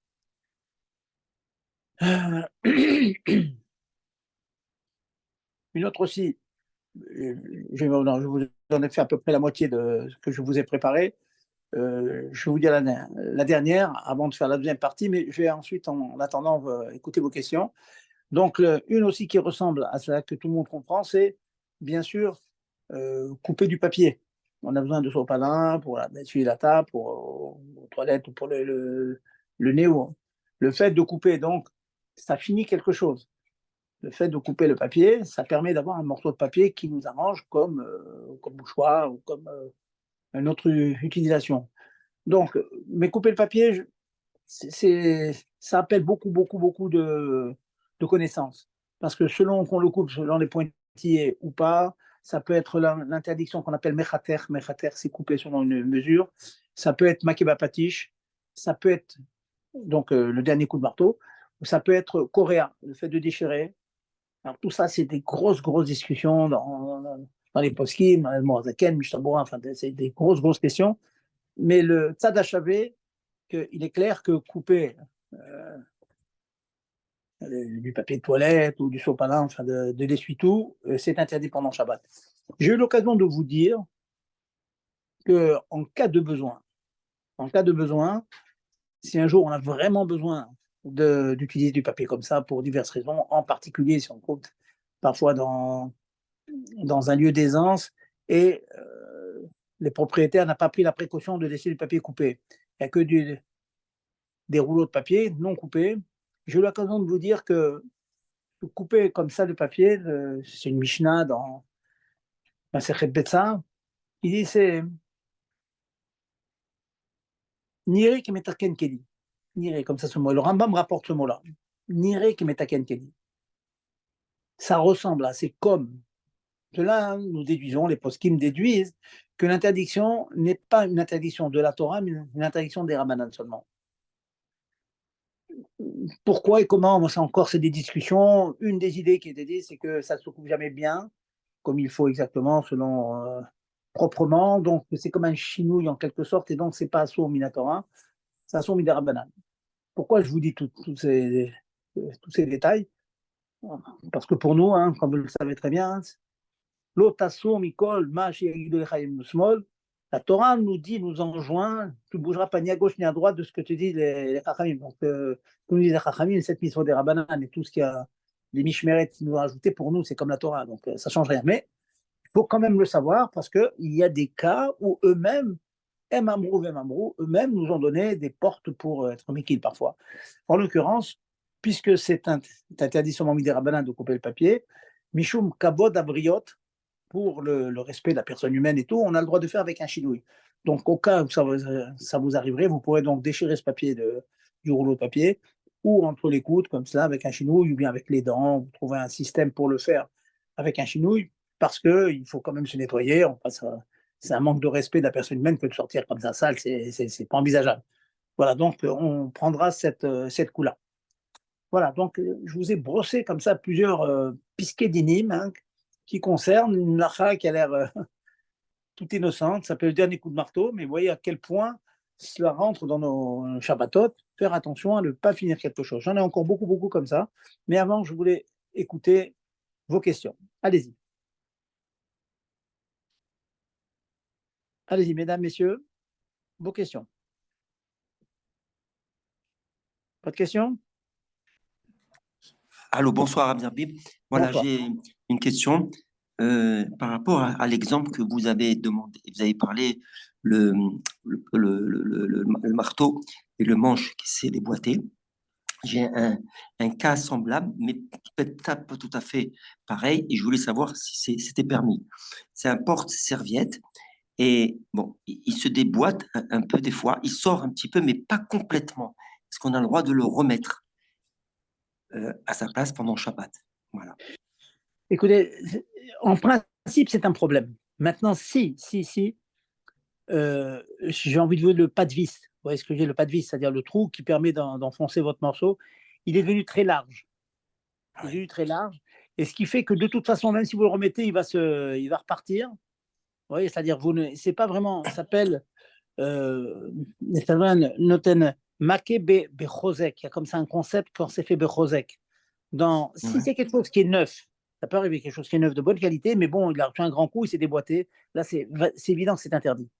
Une autre aussi, je vous en ai fait à peu près la moitié de ce que je vous ai préparé. Je vais vous dire la dernière avant de faire la deuxième partie, mais je vais ensuite, en attendant, écouter vos questions. Donc, une aussi qui ressemble à cela que tout le monde comprend, bien sûr couper du papier. On a besoin de sopalin pour essuyer la table, pour aux toilettes ou pour le nez. Le fait de couper, donc, ça finit quelque chose. Le fait de couper le papier, ça permet d'avoir un morceau de papier qui nous arrange comme mouchoir ou comme une autre utilisation. Donc, mais couper le papier, ça appelle beaucoup de connaissances. Parce que selon qu'on le coupe, selon les pointillés ou pas, ça peut être l'interdiction qu'on appelle mechater. Mechater, c'est coupé selon une mesure. Ça peut être makeba patish. Ça peut être donc le dernier coup de marteau. Ou ça peut être coréa, le fait de déchirer. Alors tout ça, c'est des grosses discussions dans les poskim, dans les moazaken, mishtabura, enfin, c'est des grosses questions. Mais le tzad hachavé, il est clair que couper du papier de toilette ou du sopalin, enfin de l'essuie-tout, c'est interdit pendant Shabbat. J'ai eu l'occasion de vous dire qu'en cas de besoin, si un jour on a vraiment besoin d'utiliser du papier comme ça pour diverses raisons, en particulier si on trouve parfois dans un lieu d'aisance et les propriétaires n'ont pas pris la précaution de laisser du papier coupé. Il n'y a que des rouleaux de papier non coupés. J'ai eu l'occasion de vous dire que couper comme ça le papier, c'est une Mishnah dans Masechet Betsa, il dit c'est Nire qui metaken keli. Nire, comme ça ce mot. Le Rambam rapporte ce mot-là. Nire qui metaken keli. Ça ressemble à, c'est comme. De là, nous déduisons, les poskim déduisent que l'interdiction n'est pas une interdiction de la Torah, mais une interdiction des Rabbanan seulement. pourquoi et comment, c'est encore c'est des discussions. Une des idées qui était dit, c'est que ça ne se coupe jamais bien, comme il faut exactement, selon proprement. Donc, c'est comme un chinouille en quelque sorte, et donc, c'est pas assour minatora, c'est assour midarabanan. Pourquoi je vous dis tous ces détails? Parce que pour nous, hein, comme vous le savez très bien, l'otassour mikol, la Torah nous dit, nous enjoint, tu ne bougeras pas ni à gauche ni à droite de ce que te disent les Chachamim. Donc, comme nous disent les Chachamim, cette mission des Rabbanan et tout ce qu'il y a, les Mishmeret qui nous ont ajouté, pour nous, c'est comme la Torah. Donc, ça ne change rien. Mais il faut quand même le savoir parce qu'il y a des cas où eux-mêmes, eux-mêmes nous ont donné des portes pour être mikil parfois. En l'occurrence, puisque c'est interdit sur des Rabbanan de couper le papier, Mishum Kabod Abriot, pour le respect de la personne humaine et tout, on a le droit de faire avec un chinouille. Donc, au cas où ça vous arriverait, vous pourrez donc déchirer ce papier du rouleau de papier ou entre les coudes, comme cela, avec un chinouille, ou bien avec les dents, vous trouvez un système pour le faire avec un chinouille, parce qu'il faut quand même se nettoyer. C'est un manque de respect de la personne humaine que de sortir comme ça sale, c'est pas envisageable. Voilà, donc on prendra cette coup-là. Voilà, donc je vous ai brossé comme ça plusieurs pisquets d'énigmes, hein, qui concernent une lacha qui a l'air toute innocente, ça s'appelle le dernier coup de marteau, mais vous voyez à quel point cela rentre dans nos Shabbatot, faire attention à ne pas finir quelque chose. J'en ai encore beaucoup, beaucoup comme ça, mais avant, je voulais écouter vos questions. Allez-y. Allez-y, mesdames, messieurs, vos questions. Pas de questions? Allô, bonsoir Rabbi Habib. Voilà, Bonsoir. j'ai une question par rapport à l'exemple que vous avez demandé. Vous avez parlé le marteau et le manche qui s'est déboîté. J'ai un cas semblable, mais peut-être pas tout à fait pareil, et je voulais savoir si c'était permis. C'est un porte-serviette, et bon, il se déboîte un peu des fois, il sort un petit peu, mais pas complètement. Est-ce qu'on a le droit de le remettre à sa place pendant Shabbat? Voilà. Écoutez, en principe, c'est un problème. Maintenant, si, j'ai envie de voir le pas de vis. Vous voyez ce que j'ai, le pas de vis, c'est-à-dire le trou qui permet d'enfoncer votre morceau. Il est devenu très large. Il est devenu très large. Et ce qui fait que de toute façon, même si vous le remettez, il va repartir. Vous voyez, c'est-à-dire, c'est pas vraiment, ça s'appelle, noten make bechosek. Il y a comme ça un concept quand c'est fait bechosek. Si c'est quelque chose qui est neuf, ça peut arriver quelque chose qui est neuf de bonne qualité, mais bon, il a reçu un grand coup, il s'est déboîté. Là, c'est évident que c'est interdit.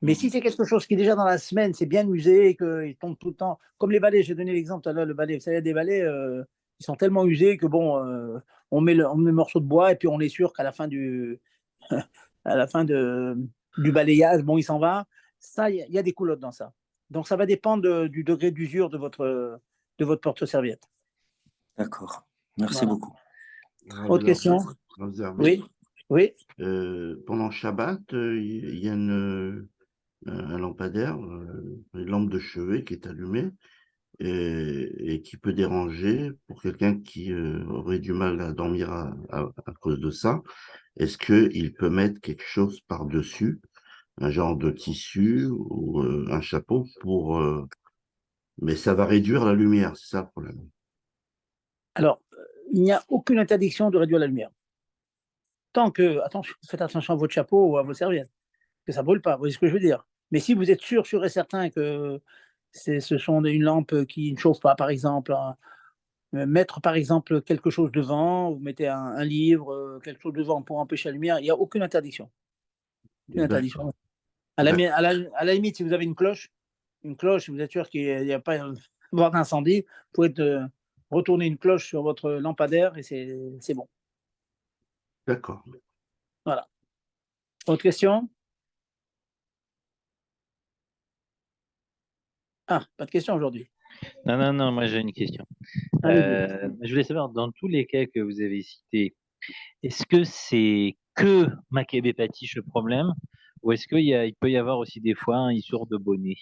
Mais si c'est quelque chose qui est déjà dans la semaine, c'est bien usé et qu'il tombe tout le temps, comme les balais, j'ai donné l'exemple tout à l'heure, le balai, vous savez, des balais, ils sont tellement usés que bon, on met le morceau de bois et puis on est sûr qu'à la fin à la fin du balayage, bon, il s'en va. Ça, il y a des coulottes dans ça. Donc ça va dépendre du degré d'usure de votre porte-serviette. D'accord. Merci Voilà. beaucoup. Autre question? Oui, oui. Pendant Shabbat, il y a un lampadaire, une lampe de chevet qui est allumée et qui peut déranger pour quelqu'un qui aurait du mal à dormir à cause de ça. Est-ce qu'il peut mettre quelque chose par-dessus, un genre de tissu ou un chapeau mais ça va réduire la lumière, c'est ça le problème. Alors, il n'y a aucune interdiction de réduire la lumière. Tant que, attention, faites attention à votre chapeau ou à vos serviettes, que ça ne brûle pas, vous voyez ce que je veux dire. Mais si vous êtes sûr et certain que ce sont une lampe qui ne chauffe pas, par exemple, mettre par exemple quelque chose devant, vous mettez un livre, quelque chose devant pour empêcher la lumière, il n'y a aucune interdiction. Aucune interdiction. À la limite, si vous avez une cloche, si vous êtes sûr qu'il n'y a pas d'incendie, vous pouvez retourner une cloche sur votre lampadaire et c'est bon. D'accord. Voilà. Autre question? Ah, pas de question aujourd'hui. Non, moi j'ai une question. Je voulais savoir, dans tous les cas que vous avez cités, est-ce que c'est que Maccabée Patiche le problème, ou est-ce il peut y avoir aussi des fois un issour de bonnet?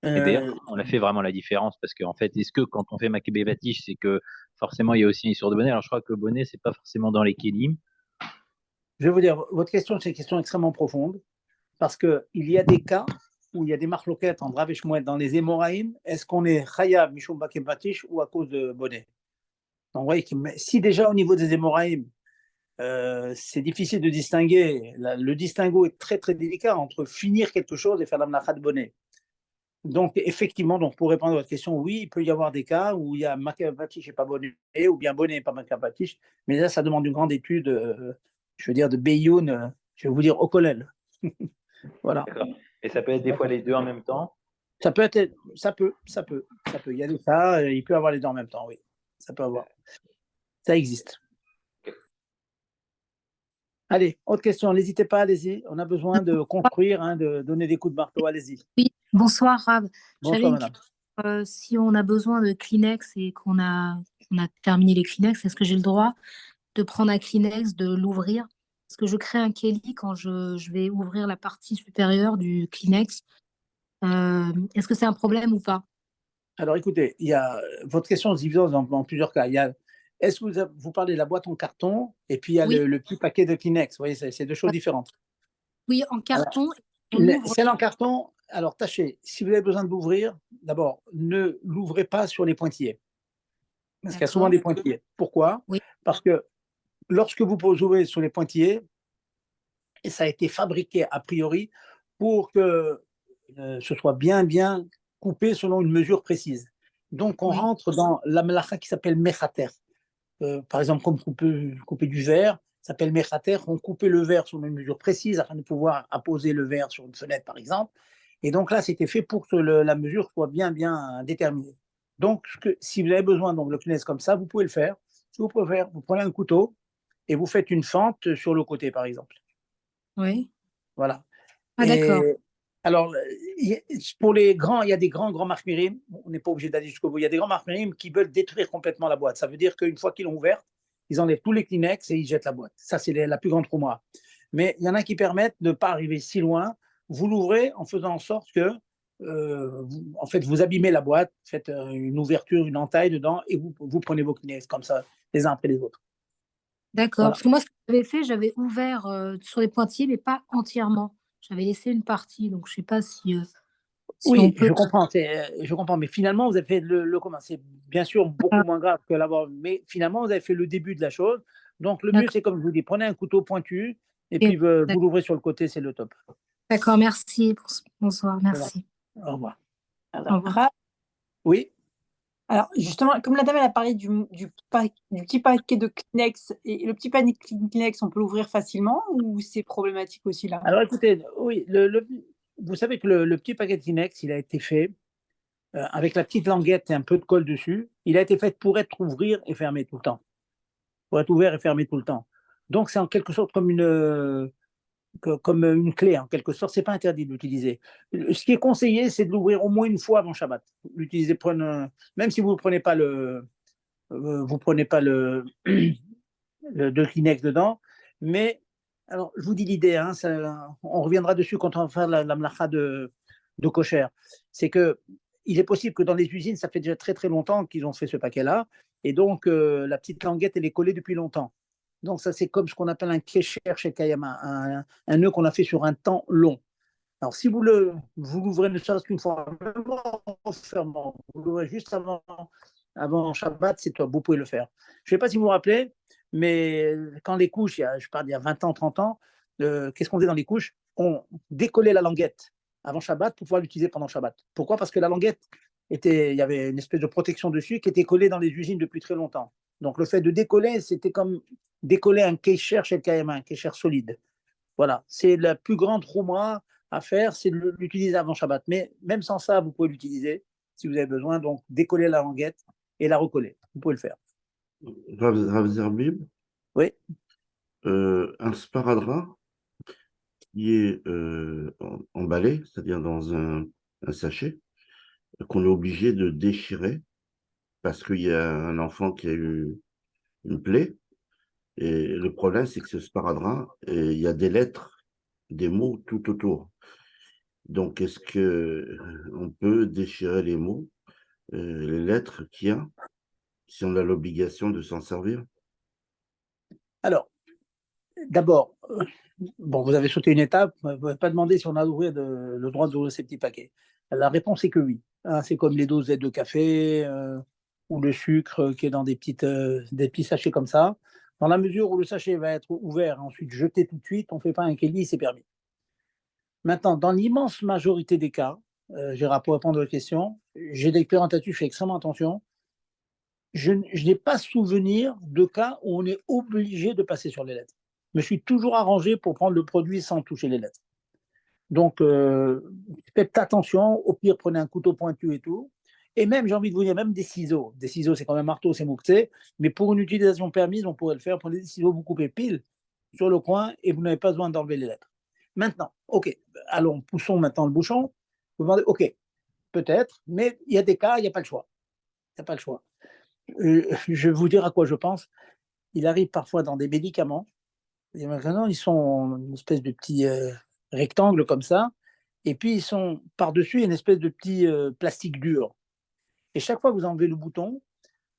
Et d'ailleurs, on a fait vraiment la différence, parce qu'en fait, est-ce que quand on fait Maccabée Patiche, c'est que forcément il y a aussi un issour de bonnet? Alors je crois que le bonnet, c'est pas forcément dans les kélim. Je vais vous dire, votre question, c'est une question extrêmement profonde, parce qu'il y a des cas où il y a des marloquettes en Rav et Shmuel dans les Émoraïm, est-ce qu'on est Chayav, Mishum Bakem Batish ou à cause de bonnet? Donc, vous voyez, si déjà au niveau des Émoraïm, c'est difficile de distinguer, le distinguo est très très délicat entre finir quelque chose et faire la mlacha de bonnet. Donc, effectivement, donc pour répondre à votre question, oui, il peut y avoir des cas où il y a Bakem Batish et pas bonnet, ou bien bonnet et pas Bakem Batish, mais là, ça demande une grande étude, je veux dire, de Beyoun, je vais vous dire au Kollel. Voilà. D'accord. Et ça peut être des fois les deux en même temps? Ça peut être, ça peut. Il y a des cas, il peut avoir les deux en même temps, oui. Ça peut avoir. Ça existe. Allez, autre question, n'hésitez pas, allez-y. On a besoin de construire, hein, de donner des coups de marteau, allez-y. Oui, bonsoir Rav. J'avais Bonsoir, une madame. question. Si on a besoin de Kleenex et on a terminé les Kleenex, est-ce que j'ai le droit de prendre un Kleenex, de l'ouvrir? Parce que je crée un Kelly quand je vais ouvrir la partie supérieure du Kleenex. Est-ce que c'est un problème ou pas? Alors, écoutez, votre question se divise dans plusieurs cas. Est-ce que vous parlez de la boîte en carton et puis il y a Oui. le petit paquet de Kleenex? Vous voyez, c'est deux choses différentes. Oui, en carton. On ouvre. Celle en carton, alors tâchez, si vous avez besoin de l'ouvrir, d'abord, ne l'ouvrez pas sur les pointillés. Parce qu'il y a souvent des pointillés. Pourquoi? Oui. Parce que lorsque vous ouvrez sur les pointillés, et ça a été fabriqué a priori pour que ce soit bien coupé selon une mesure précise. Donc on Oui. rentre dans la melacha qui s'appelle mechater. Par exemple, comme couper du verre, ça s'appelle mechater. On coupait le verre selon une mesure précise afin de pouvoir apposer le verre sur une fenêtre, par exemple. Et donc là, c'était fait pour que la mesure soit bien déterminée. Donc, si vous avez besoin donc, de le Kleenex comme ça, vous pouvez le faire. Si vous préférez, vous prenez un couteau et vous faites une fente sur le côté, par exemple. Oui. Voilà. Ah, d'accord. Alors, pour les grands, il y a des grands marmirim. On n'est pas obligé d'aller jusqu'au bout. Il y a des grands marmirim qui veulent détruire complètement la boîte. Ça veut dire qu'une fois qu'ils l'ont ouverte, ils enlèvent tous les Kleenex et ils jettent la boîte. Ça, c'est la plus grande rouma. Mais il y en a qui permettent de ne pas arriver si loin. Vous l'ouvrez en faisant en sorte que, en fait, vous abîmez la boîte, faites une ouverture, une entaille dedans et vous prenez vos Kleenex comme ça, les uns après les autres. D'accord. Voilà. Parce que moi, ce que j'avais fait, j'avais ouvert sur les pointillés, mais pas entièrement. J'avais laissé une partie. Donc, je ne sais pas si on Oui, peut. je comprends, mais finalement, vous avez fait le commun. C'est bien sûr beaucoup moins grave que l'avoir, mais finalement, vous avez fait le début de la chose. Donc, le mieux, c'est comme je vous dis, prenez un couteau pointu et puis vous l'ouvrez sur le côté, c'est le top. D'accord, merci. Bonsoir, merci. Au revoir. Au revoir. Rav, Oui, alors justement, comme la dame elle a parlé du petit paquet de Kleenex, et le petit panier de Kleenex, on peut l'ouvrir facilement ou c'est problématique aussi là? alors écoutez, oui, vous savez que le petit paquet de Kleenex, il a été fait avec la petite languette et un peu de colle dessus. Il a été fait pour être ouvert et fermé tout le temps. Pour être ouvert et fermé tout le temps. Donc, c'est en quelque sorte comme une clé, en quelque sorte. Ce n'est pas interdit de l'utiliser. Ce qui est conseillé, c'est de l'ouvrir au moins une fois avant Shabbat. L'utiliser, même si vous ne prenez pas de Kleenex dedans. Mais, alors, je vous dis l'idée, hein, on reviendra dessus quand on va faire la mlacha de kosher. C'est que il est possible que dans les usines, ça fait déjà très très longtemps qu'ils ont fait ce paquet-là. Et donc, la petite languette, elle est collée depuis longtemps. Donc, ça, c'est comme ce qu'on appelle un kesher chez Kayama, un nœud qu'on a fait sur un temps long. Alors, si vous l'ouvrez ne serait-ce qu'une fois, même en fermant, vous l'ouvrez juste avant Shabbat, c'est toi, vous pouvez le faire. Je ne sais pas si vous vous rappelez, mais quand les couches, je parle d'il y a 20 ans, 30 ans, qu'est-ce qu'on faisait dans les couches? On décollait la languette avant Shabbat pour pouvoir l'utiliser pendant Shabbat. Pourquoi? Parce que la languette, il y avait une espèce de protection dessus qui était collée dans les usines depuis très longtemps. Donc, le fait de décoller, c'était comme décoller un kesher chez le KMA, un kesher solide. Voilà, c'est la plus grande rouma à faire, c'est de l'utiliser avant Shabbat. Mais même sans ça, vous pouvez l'utiliser si vous avez besoin. Donc, décoller la languette et la recoller. Vous pouvez le faire. Rav Zerbib, Oui. un sparadrap qui est emballé, c'est-à-dire dans un sachet, qu'on est obligé de déchirer parce qu'il y a un enfant qui a eu une plaie. Et le problème, c'est que ce sparadrap, il y a des lettres, des mots tout autour. Donc, est-ce que on peut déchirer les mots, les lettres qu'il y a, si on a l'obligation de s'en servir? Alors, d'abord, bon, vous avez sauté une étape, vous m'avez pas demandé si on a le droit d'ouvrir ces petits paquets. La réponse est que oui. Hein, c'est comme les dosettes de café ou le sucre qui est dans des petits sachets comme ça. Dans la mesure où le sachet va être ouvert, ensuite jeté tout de suite, on ne fait pas un kéli, c'est permis. Maintenant, dans l'immense majorité des cas, pour répondre à votre question, j'ai des clients là-dessus, je fais extrêmement attention. Je n'ai pas souvenir de cas où on est obligé de passer sur les lettres. Je me suis toujours arrangé pour prendre le produit sans toucher les lettres. Donc, faites attention. Au pire, prenez un couteau pointu et tout. Et même, j'ai envie de vous dire, même des ciseaux. Des ciseaux, c'est quand même marteau, c'est mouktsé. Mais pour une utilisation permise, on pourrait le faire. Prenez des ciseaux, vous coupez pile sur le coin et vous n'avez pas besoin d'enlever les lettres. Maintenant, OK, allons, poussons maintenant le bouchon. Vous demandez, OK, peut-être, mais il y a des cas, il n'y a pas le choix. Il n'y a pas le choix. Je vais vous dire à quoi je pense. Il arrive parfois dans des médicaments. Les médicaments, ils sont une espèce de petit rectangle comme ça. Et puis, ils sont par-dessus une espèce de petit plastique dur. Et chaque fois que vous enlevez le bouton,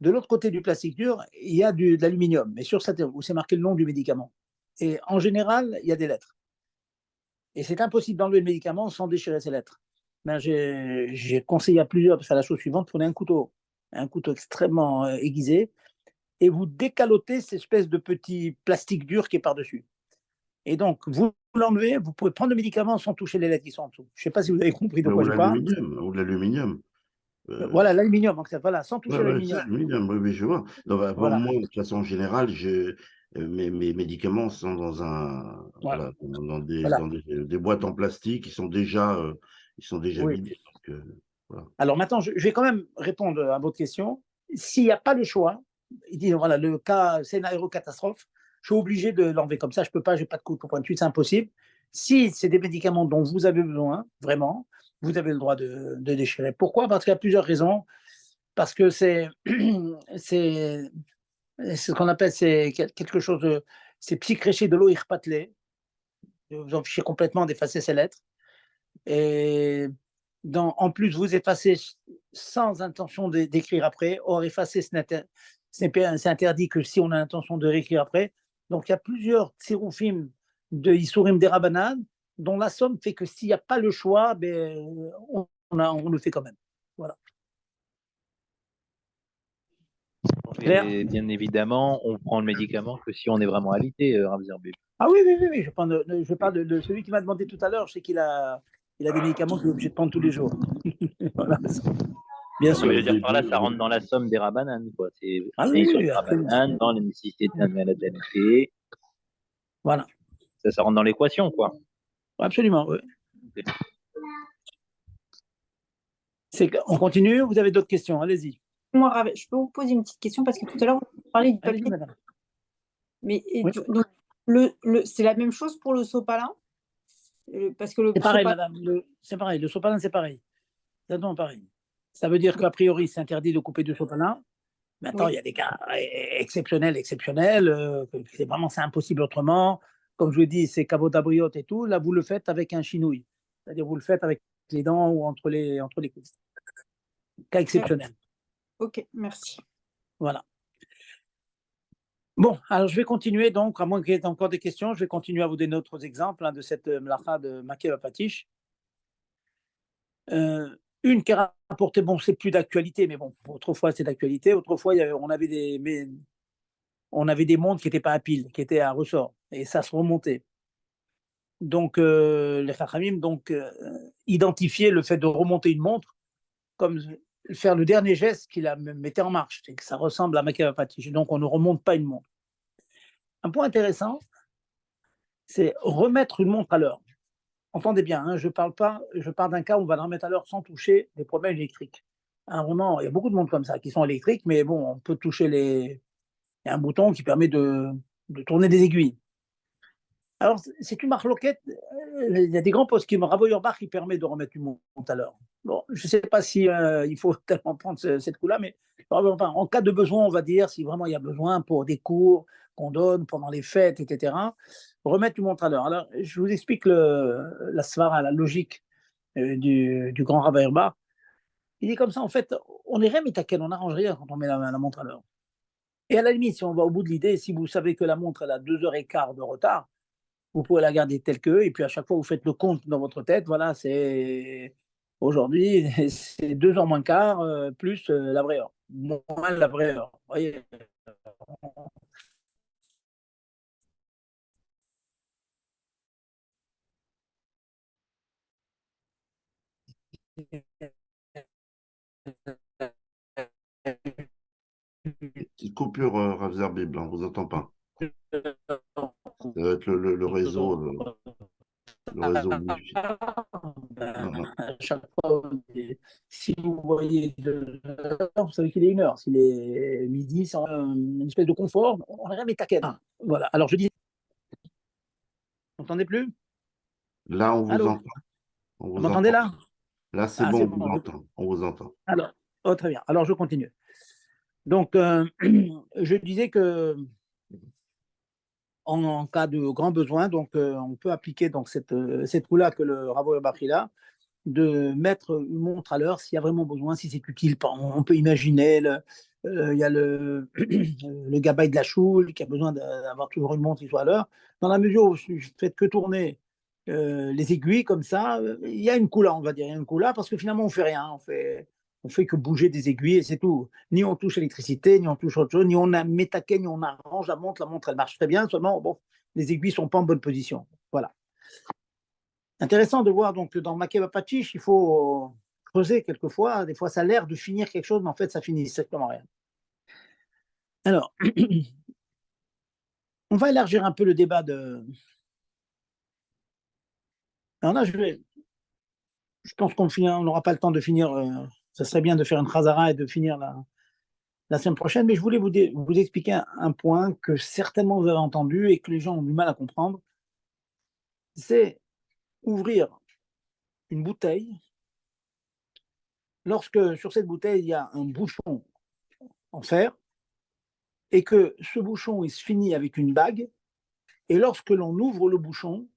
de l'autre côté du plastique dur, il y a de l'aluminium. Mais sur ça, où c'est marqué le nom du médicament. Et en général, il y a des lettres. Et c'est impossible d'enlever le médicament sans déchirer ces lettres. Ben, j'ai conseillé à plusieurs, parce que la chose suivante, prenez un couteau extrêmement aiguisé, et vous décalotez cette espèce de petit plastique dur qui est par-dessus. Et donc, vous l'enlevez, vous pouvez prendre le médicament sans toucher les lettres qui sont en dessous. Je ne sais pas si vous avez compris de quoi je parle. Ou l'aluminium. Voilà, l'aluminium, voilà, sans toucher l'aluminium. C'est l'aluminium, oui, je vois. Donc, Voilà. moi, de façon générale, mes médicaments sont Voilà. dans des boîtes en plastique qui sont déjà, Oui. vidées. Donc, voilà. Alors maintenant, je vais quand même répondre à votre question. S'il n'y a pas le choix, il dit voilà, le cas scénario catastrophe, je suis obligé de l'enlever comme ça, je ne peux pas, je n'ai pas de couteau pointu, c'est impossible. Si c'est des médicaments dont vous avez besoin, vraiment, vous avez le droit de déchirer. Pourquoi? Parce qu'il y a plusieurs raisons. Parce que c'est ce qu'on appelle quelque chose de. C'est psychréché de l'eau irpatlé. Vous en fichez complètement d'effacer ces lettres. Et en plus, vous effacez sans intention d'écrire après. Or, effacer, c'est interdit que si on a l'intention de réécrire après. Donc, il y a plusieurs tsiroufim de Issourim des Rabbanan, dont la somme fait que s'il n'y a pas le choix, on le fait quand même. Voilà. Et bien évidemment, on prend le médicament que si on est vraiment alité, Rav Zerbib. Ah oui. Je parle de celui qui m'a demandé tout à l'heure. Je sais qu'il a des médicaments qu'il est obligé de prendre tous les jours. Voilà. Bien sûr. Je veux dire par là, ça rentre dans la somme des Rabbanan, quoi. C'est sur les Rabbanan, dans la nécessité de la Voilà. Ça rentre dans l'équation, quoi. Absolument, oui. On continue, vous avez d'autres questions, allez-y. Moi, je peux vous poser une petite question parce que tout à l'heure, vous parlez du papier. Mais oui. Donc, c'est la même chose pour le sopalin parce que c'est pareil, madame. C'est pareil. Le sopalin, c'est pareil. C'est exactement pareil. Ça veut dire qu'a priori, c'est interdit de couper du sopalin. Maintenant, il y a des cas exceptionnels. C'est impossible autrement. Comme je vous dis, c'est cavodabriote et tout. Là, vous le faites avec un chinouille. C'est-à-dire, vous le faites avec les dents ou entre les cuisses. Cas exceptionnel. Ok, merci. Voilà. Bon, alors je vais continuer donc, à moins qu'il y ait encore des questions, je vais continuer à vous donner d'autres exemples de cette mlacha de Makeh Patish. Une qui a rapporté, bon, c'est plus d'actualité, mais bon, autrefois c'est d'actualité. Autrefois, on avait des montres qui n'étaient pas à pile, qui étaient à ressort, et ça se remontait. Donc, les Chachamim identifiaient le fait de remonter une montre comme faire le dernier geste qui la mettait en marche, c'est que ça ressemble à Makeh Patish. Donc, on ne remonte pas une montre. Un point intéressant, c'est remettre une montre à l'heure. Entendez bien, hein, je parle d'un cas où on va la remettre à l'heure sans toucher des problèmes électriques. Vraiment, il y a beaucoup de montres comme ça qui sont électriques, mais bon, on peut toucher il y a un bouton qui permet de tourner des aiguilles. Alors, c'est une marloquette. Il y a des grands postes qui me Rabbi Orbach qui permet de remettre une montre à l'heure. Bon, je ne sais pas si il faut tellement prendre cette coup-là, mais en cas de besoin, on va dire, si vraiment il y a besoin pour des cours qu'on donne pendant les fêtes, etc., remettre une montre à l'heure. Alors, je vous explique la svara, la logique du grand Rabbi Orbach. Il est comme ça, en fait, on est remetaken, on n'arrange rien quand on met la montre à l'heure. Et à la limite, si on va au bout de l'idée, si vous savez que la montre elle a 2h15 de retard, vous pouvez la garder telle que, et puis à chaque fois, vous faites le compte dans votre tête. Voilà, c'est aujourd'hui, c'est 2h moins quart plus la vraie heure. Moins la vraie heure. Vous voyez. Petite coupure, Rav Zerbib, là, on vous entend pas. Ça va être le réseau Wi-Fi. À chaque fois, si vous voyez 2h, vous savez qu'il est 1h. S'il est midi, c'est une espèce de confort. On est jamais taquet. Voilà. Alors je dis, vous m'entendez plus? Là, on vous Allô? entend. On Vous vous m'entendez entend. là? Là, c'est Ah, bon, c'est on vous bon. entend. On vous entend. Alors, oh, très bien. Alors je continue. Donc, je disais que en cas de grand besoin, donc on peut appliquer donc cette roue-là que le Ravo Bakri là, de mettre une montre à l'heure s'il y a vraiment besoin, si c'est utile. On peut imaginer, il y a le gabaye de la choule qui a besoin d'avoir toujours une montre qui soit à l'heure. Dans la mesure où je ne fais que tourner les aiguilles comme ça, il y a une coula, on va dire, il y a une coula, parce que finalement on ne fait rien, on fait que bouger des aiguilles et c'est tout. Ni on touche l'électricité, ni on touche autre chose, ni on a métaqué, ni on arrange la montre elle marche très bien, seulement bon, les aiguilles ne sont pas en bonne position. Voilà. Intéressant de voir donc que dans Makeba Patish, il faut creuser quelquefois. Des fois, ça a l'air de finir quelque chose, mais en fait, ça finit strictement rien. Alors, on va élargir un peu le débat de. Alors là, je pense qu'on n'aura pas le temps de finir. Ça serait bien de faire une Khazara et de finir la semaine prochaine, mais je voulais vous expliquer un point que certainement vous avez entendu et que les gens ont du mal à comprendre. C'est ouvrir une bouteille lorsque sur cette bouteille, il y a un bouchon en fer et que ce bouchon il se finit avec une bague. Et lorsque l'on ouvre le bouchon,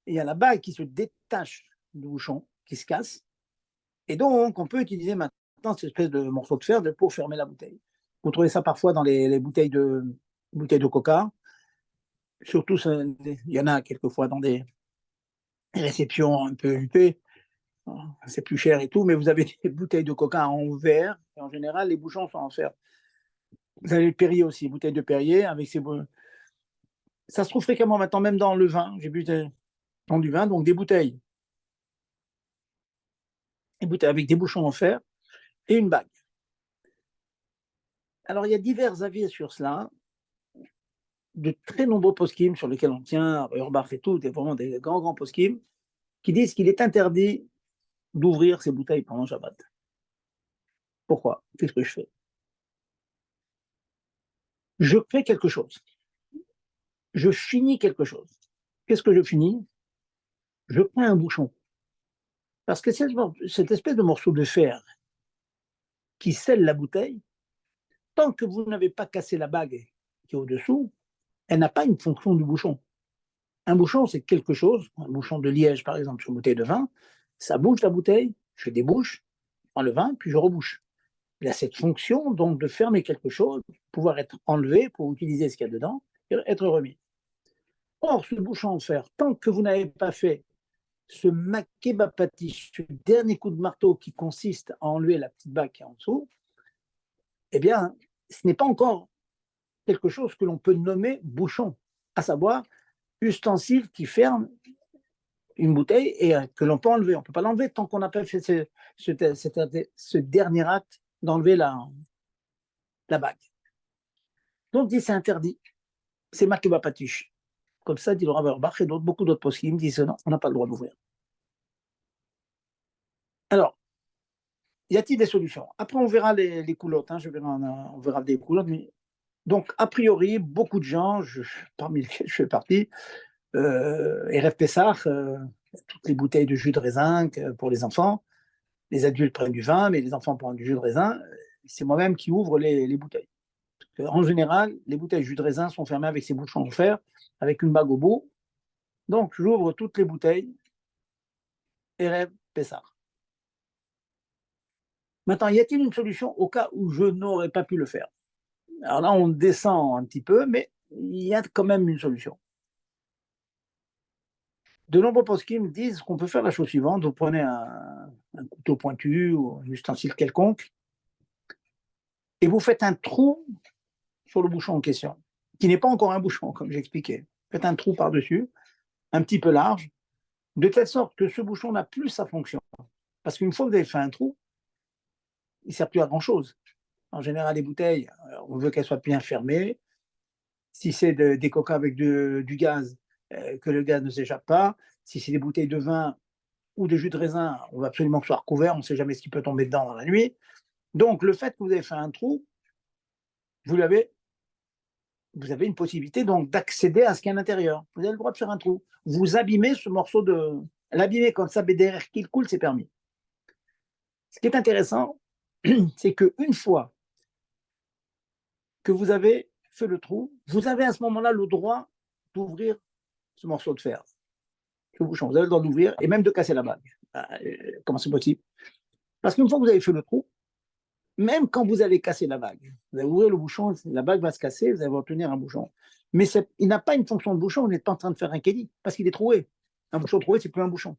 il y a la bague qui se détache du bouchon, qui se casse. Et donc, on peut utiliser maintenant cette espèce de morceau de fer pour fermer la bouteille. Vous trouvez ça parfois dans les bouteilles de coca. Surtout, il y en a quelquefois dans des réceptions un peu huppées. C'est plus cher et tout, mais vous avez des bouteilles de coca en verre. Et en général, les bouchons sont en fer. Vous avez le Perrier aussi, bouteille de Perrier avec ses. Ça se trouve fréquemment maintenant, même dans le vin. J'ai bu dans du vin, donc des bouteilles avec des bouchons en fer et une bague. Alors, il y a divers avis sur cela, de très nombreux poskim sur lesquels on tient, Urbach et tout, vraiment des grands poskim, qui disent qu'il est interdit d'ouvrir ces bouteilles pendant Shabbat. Pourquoi? Qu'est-ce que je fais? Je fais quelque chose. Je finis quelque chose. Qu'est-ce que je finis? Je prends un bouchon. Parce que cette espèce de morceau de fer qui scelle la bouteille, tant que vous n'avez pas cassé la bague qui est au-dessous, elle n'a pas une fonction du bouchon. Un bouchon, c'est quelque chose, un bouchon de liège, par exemple, sur une bouteille de vin, ça bouge la bouteille, je débouche, je prends le vin, puis je rebouche. Il a cette fonction, donc, de fermer quelque chose, pouvoir être enlevé pour utiliser ce qu'il y a dedans, et être remis. Or, ce bouchon en fer, tant que vous n'avez pas fait ce makébapati, ce dernier coup de marteau qui consiste à enlever la petite bague qui est en dessous, eh bien, ce n'est pas encore quelque chose que l'on peut nommer bouchon, à savoir ustensile qui ferme une bouteille et que l'on peut enlever. On ne peut pas l'enlever tant qu'on n'a pas fait ce dernier acte d'enlever la bague. Donc, dit c'est interdit. C'est Makeba Patish. Comme ça, dit le Rav Auerbach et beaucoup d'autres poskim disent non, on n'a pas le droit d'ouvrir. Alors, y a-t-il des solutions? Après, on verra les coulottes. Hein, on verra des coulottes. Mais... Donc, a priori, beaucoup de gens, parmi lesquels je fais partie, RF Pessah, toutes les bouteilles de jus de raisin pour les enfants. Les adultes prennent du vin, mais les enfants prennent du jus de raisin. C'est moi-même qui ouvre les bouteilles. En général, les bouteilles de jus de raisin sont fermées avec ces bouchons en fer, avec une bague au bout. Donc, j'ouvre toutes les bouteilles RF Pessah. Maintenant, y a-t-il une solution au cas où je n'aurais pas pu le faire? Alors là, on descend un petit peu, mais il y a quand même une solution. De nombreux poskim disent qu'on peut faire la chose suivante. Vous prenez un couteau pointu ou un ustensile quelconque et vous faites un trou sur le bouchon en question, qui n'est pas encore un bouchon, comme j'expliquais. Faites un trou par-dessus, un petit peu large, de telle sorte que ce bouchon n'a plus sa fonction. Parce qu'une fois que vous avez fait un trou, il ne sert plus à grand-chose. En général, les bouteilles, on veut qu'elles soient bien fermées. Si c'est des coca avec du gaz, que le gaz ne s'échappe pas. Si c'est des bouteilles de vin ou de jus de raisin, on veut absolument que ce soit recouvert, on ne sait jamais ce qui peut tomber dedans dans la nuit. Donc, le fait que vous avez fait un trou, vous avez une possibilité donc d'accéder à ce qu'il y a à l'intérieur. Vous avez le droit de faire un trou. Vous abîmez ce morceau de... L'abîmer comme ça, derrière qu'il coule, c'est permis. Ce qui est intéressant, c'est qu'une fois que vous avez fait le trou, vous avez à ce moment-là le droit d'ouvrir ce morceau de fer, ce bouchon. Vous avez le droit d'ouvrir et même de casser la bague. Comment c'est possible? Parce qu'une fois que vous avez fait le trou, même quand vous allez casser la bague, vous allez ouvrir le bouchon, la bague va se casser, vous allez obtenir un bouchon. Mais il n'a pas une fonction de bouchon, vous n'êtes pas en train de faire un kéli, parce qu'il est troué. Un bouchon troué, c'est plus un bouchon.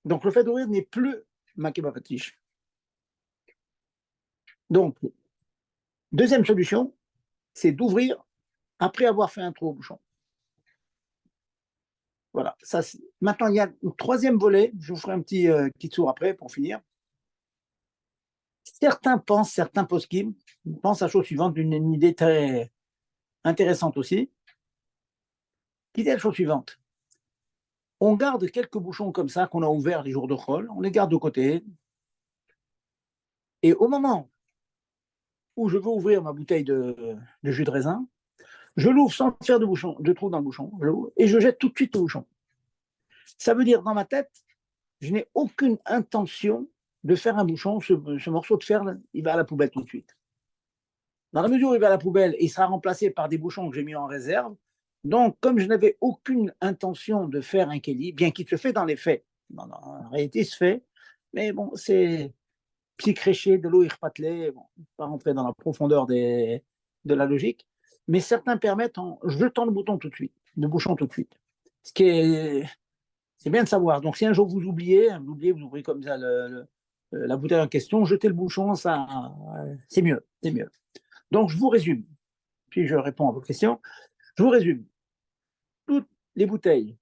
Donc le fait d'ouvrir n'est plus makeba patish. Donc, deuxième solution, c'est d'ouvrir après avoir fait un trou au bouchon. Voilà. Ça, maintenant, il y a un troisième volet, je vous ferai un petit tour après pour finir. Certains poskim pensent à la chose suivante, d'une idée très intéressante aussi, qui est la chose suivante. On garde quelques bouchons comme ça qu'on a ouverts les jours de Chol, on les garde de côté. Et au moment où je veux ouvrir ma bouteille de jus de raisin, je l'ouvre sans faire de trou dans le bouchon, et je jette tout de suite le bouchon. Ça veut dire, dans ma tête, je n'ai aucune intention de faire un bouchon. Ce morceau de fer, il va à la poubelle tout de suite. Dans la mesure où il va à la poubelle, il sera remplacé par des bouchons que j'ai mis en réserve. Donc, comme je n'avais aucune intention de faire un kéli, bien qu'il se fait dans les faits, en réalité, il se fait, mais bon, c'est psychréché, de l'eau irpatlé, bon, pas rentrer dans la profondeur de la logique, mais certains permettent en jetant le bouchon tout de suite. Ce qui est, c'est bien de savoir. Donc, si un jour vous oubliez, vous ouvrez comme ça la bouteille en question, jetez le bouchon, ça, c'est mieux. Donc, je vous résume, puis je réponds à vos questions. Je vous résume. Toutes les bouteilles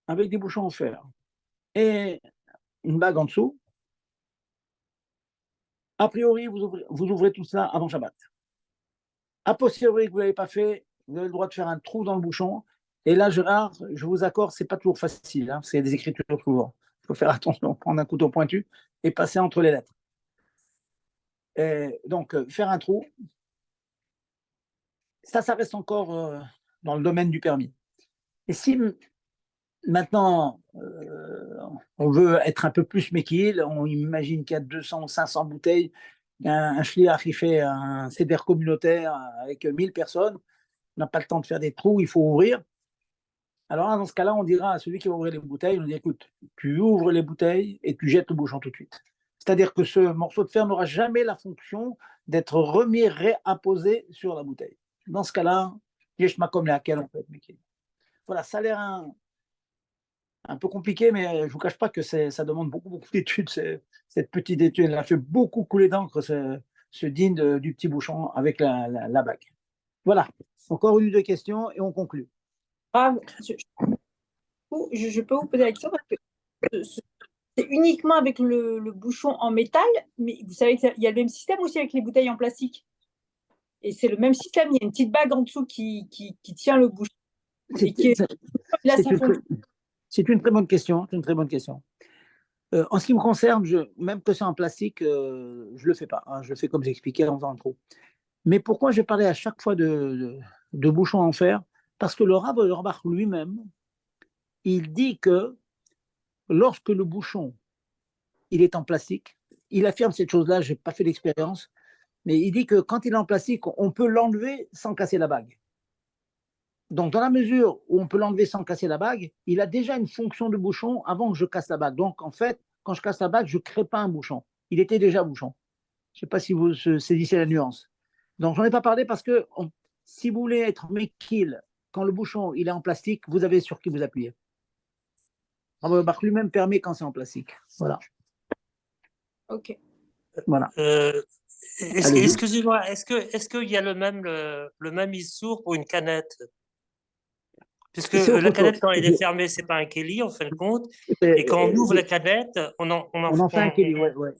avec des bouchons en fer et une bague en dessous, a priori, vous ouvrez tout ça avant Shabbat. A posteriori, que vous ne l'avez pas fait, vous avez le droit de faire un trou dans le bouchon. Et là, Gérard, je vous accorde, ce n'est pas toujours facile, parce qu'il y a des écritures souvent. Il faut faire attention, prendre un couteau pointu et passer entre les lettres. Et donc, faire un trou, ça reste encore dans le domaine du permis. Et si maintenant, on veut être un peu plus méquille, on imagine qu'il y a 200 ou 500 bouteilles, un shliach qui fait un seder communautaire avec 1000 personnes, on n'a pas le temps de faire des trous, il faut ouvrir. Alors là, dans ce cas-là, on dira à celui qui va ouvrir les bouteilles, on dit, écoute, tu ouvres les bouteilles et tu jettes le bouchon tout de suite. C'est-à-dire que ce morceau de fer n'aura jamais la fonction d'être remis, réapposé sur la bouteille. Dans ce cas-là, yesh makom lehakel, on peut être méquille. Voilà, ça a l'air un peu compliqué, mais je ne vous cache pas que ça demande beaucoup d'études. Cette petite étude, elle a fait beaucoup couler d'encre, ce digne du petit bouchon avec la bague. Voilà, encore une ou deux questions et on conclut. Ah, je peux vous poser la question parce que c'est uniquement avec le bouchon en métal, mais vous savez qu'il y a le même système aussi avec les bouteilles en plastique. Et c'est le même système, il y a une petite bague en dessous qui tient le bouchon. C'est une très bonne question. En ce qui me concerne, même que c'est en plastique, je ne le fais pas. Je le fais comme j'expliquais en faisant un trou. Mais pourquoi j'ai parlé à chaque fois de bouchon en fer? Parce que le Rav Auerbach lui-même, il dit que lorsque le bouchon il est en plastique, il affirme cette chose-là, je n'ai pas fait l'expérience, mais il dit que quand il est en plastique, on peut l'enlever sans casser la bague. Donc, dans la mesure où on peut l'enlever sans casser la bague, il a déjà une fonction de bouchon avant que je casse la bague. Donc, en fait, quand je casse la bague, je ne crée pas un bouchon. Il était déjà bouchon. Je ne sais pas si vous saisissez la nuance. Donc, j'en ai pas parlé parce que si vous voulez être mekil, quand le bouchon il est en plastique, vous avez sur qui vous appuyez. Bach lui-même permet quand c'est en plastique. Voilà. Ok. Voilà. Allez-y. Excusez-moi, est-ce qu'il y a le même issour pour une canette? Puisque la canette, quand elle est fermée, c'est pas un kéli, en fin de compte. Et quand on ouvre la canette, on en fait un kéli, ouais.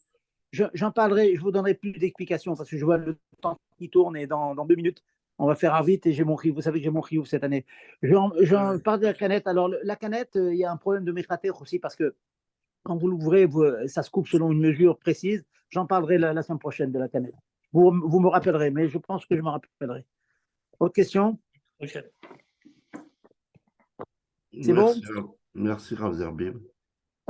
J'en parlerai, je vous donnerai plus d'explications parce que je vois le temps qui tourne et dans 2 minutes, on va faire vite et j'ai mon chiyuv. Vous savez que j'ai mon chiyuv cette année. J'en parle de la canette. Alors, la canette, il y a un problème de métrater aussi parce que quand vous l'ouvrez, ça se coupe selon une mesure précise. J'en parlerai la semaine prochaine de la canette. Vous me rappellerez, mais je pense que je me rappellerai. Autre question? Okay. C'est bon? Merci, Rav Zerbib.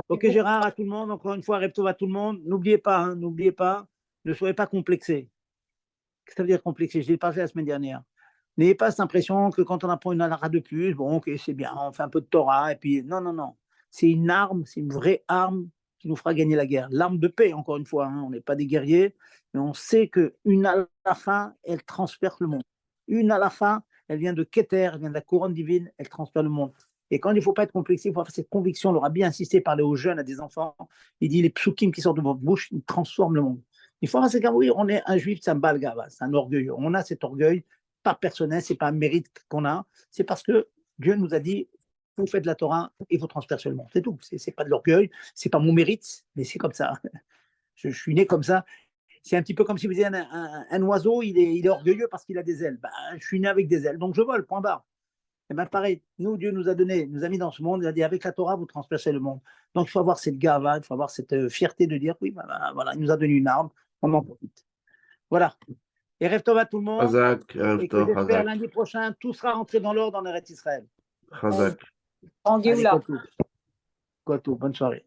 Ok, Gérard, à tout le monde. Encore une fois, Reptov à tout le monde. N'oubliez pas, ne soyez pas complexés. Qu'est-ce que ça veut dire complexé? Je l'ai parlé la semaine dernière. N'ayez pas cette impression que quand on apprend une halakha de plus, bon, ok, c'est bien, on fait un peu de Torah, et puis non. C'est une arme, c'est une vraie arme qui nous fera gagner la guerre. L'arme de paix, encore une fois, on n'est pas des guerriers, mais on sait qu'une halakha, elle transperce le monde. Une halakha, elle vient de Keter, elle vient de la couronne divine, elle transperce le monde. Et quand il ne faut pas être complexé, il faut avoir cette conviction. On aura bien insisté, parler aux jeunes, à des enfants. Il dit les psukim qui sortent de votre bouche, ils transforment le monde. Il faut avoir, c'est comme oui, on est un juif, c'est un balgava, c'est un orgueil. On a cet orgueil, pas personnel, c'est pas un mérite qu'on a, c'est parce que Dieu nous a dit vous faites de la Torah et vous transpercez le monde. C'est tout. C'est pas de l'orgueil, c'est pas mon mérite, mais c'est comme ça. Je suis né comme ça. C'est un petit peu comme si vous disiez un oiseau, il est orgueilleux parce qu'il a des ailes. Ben, je suis né avec des ailes, donc je vole, point barre. Et bien pareil, nous, Dieu nous a mis dans ce monde, il a dit avec la Torah, vous transpercez le monde. Donc il faut avoir cette gava, il faut avoir cette fierté de dire oui, voilà, il nous a donné une arme, on en profite. Voilà. Et rêve tov à tout le monde. Chazak, et que j'espère lundi prochain, tout sera rentré dans l'ordre en Eretz Israël. Chazak. En Géoula. Kotou. Bonne soirée.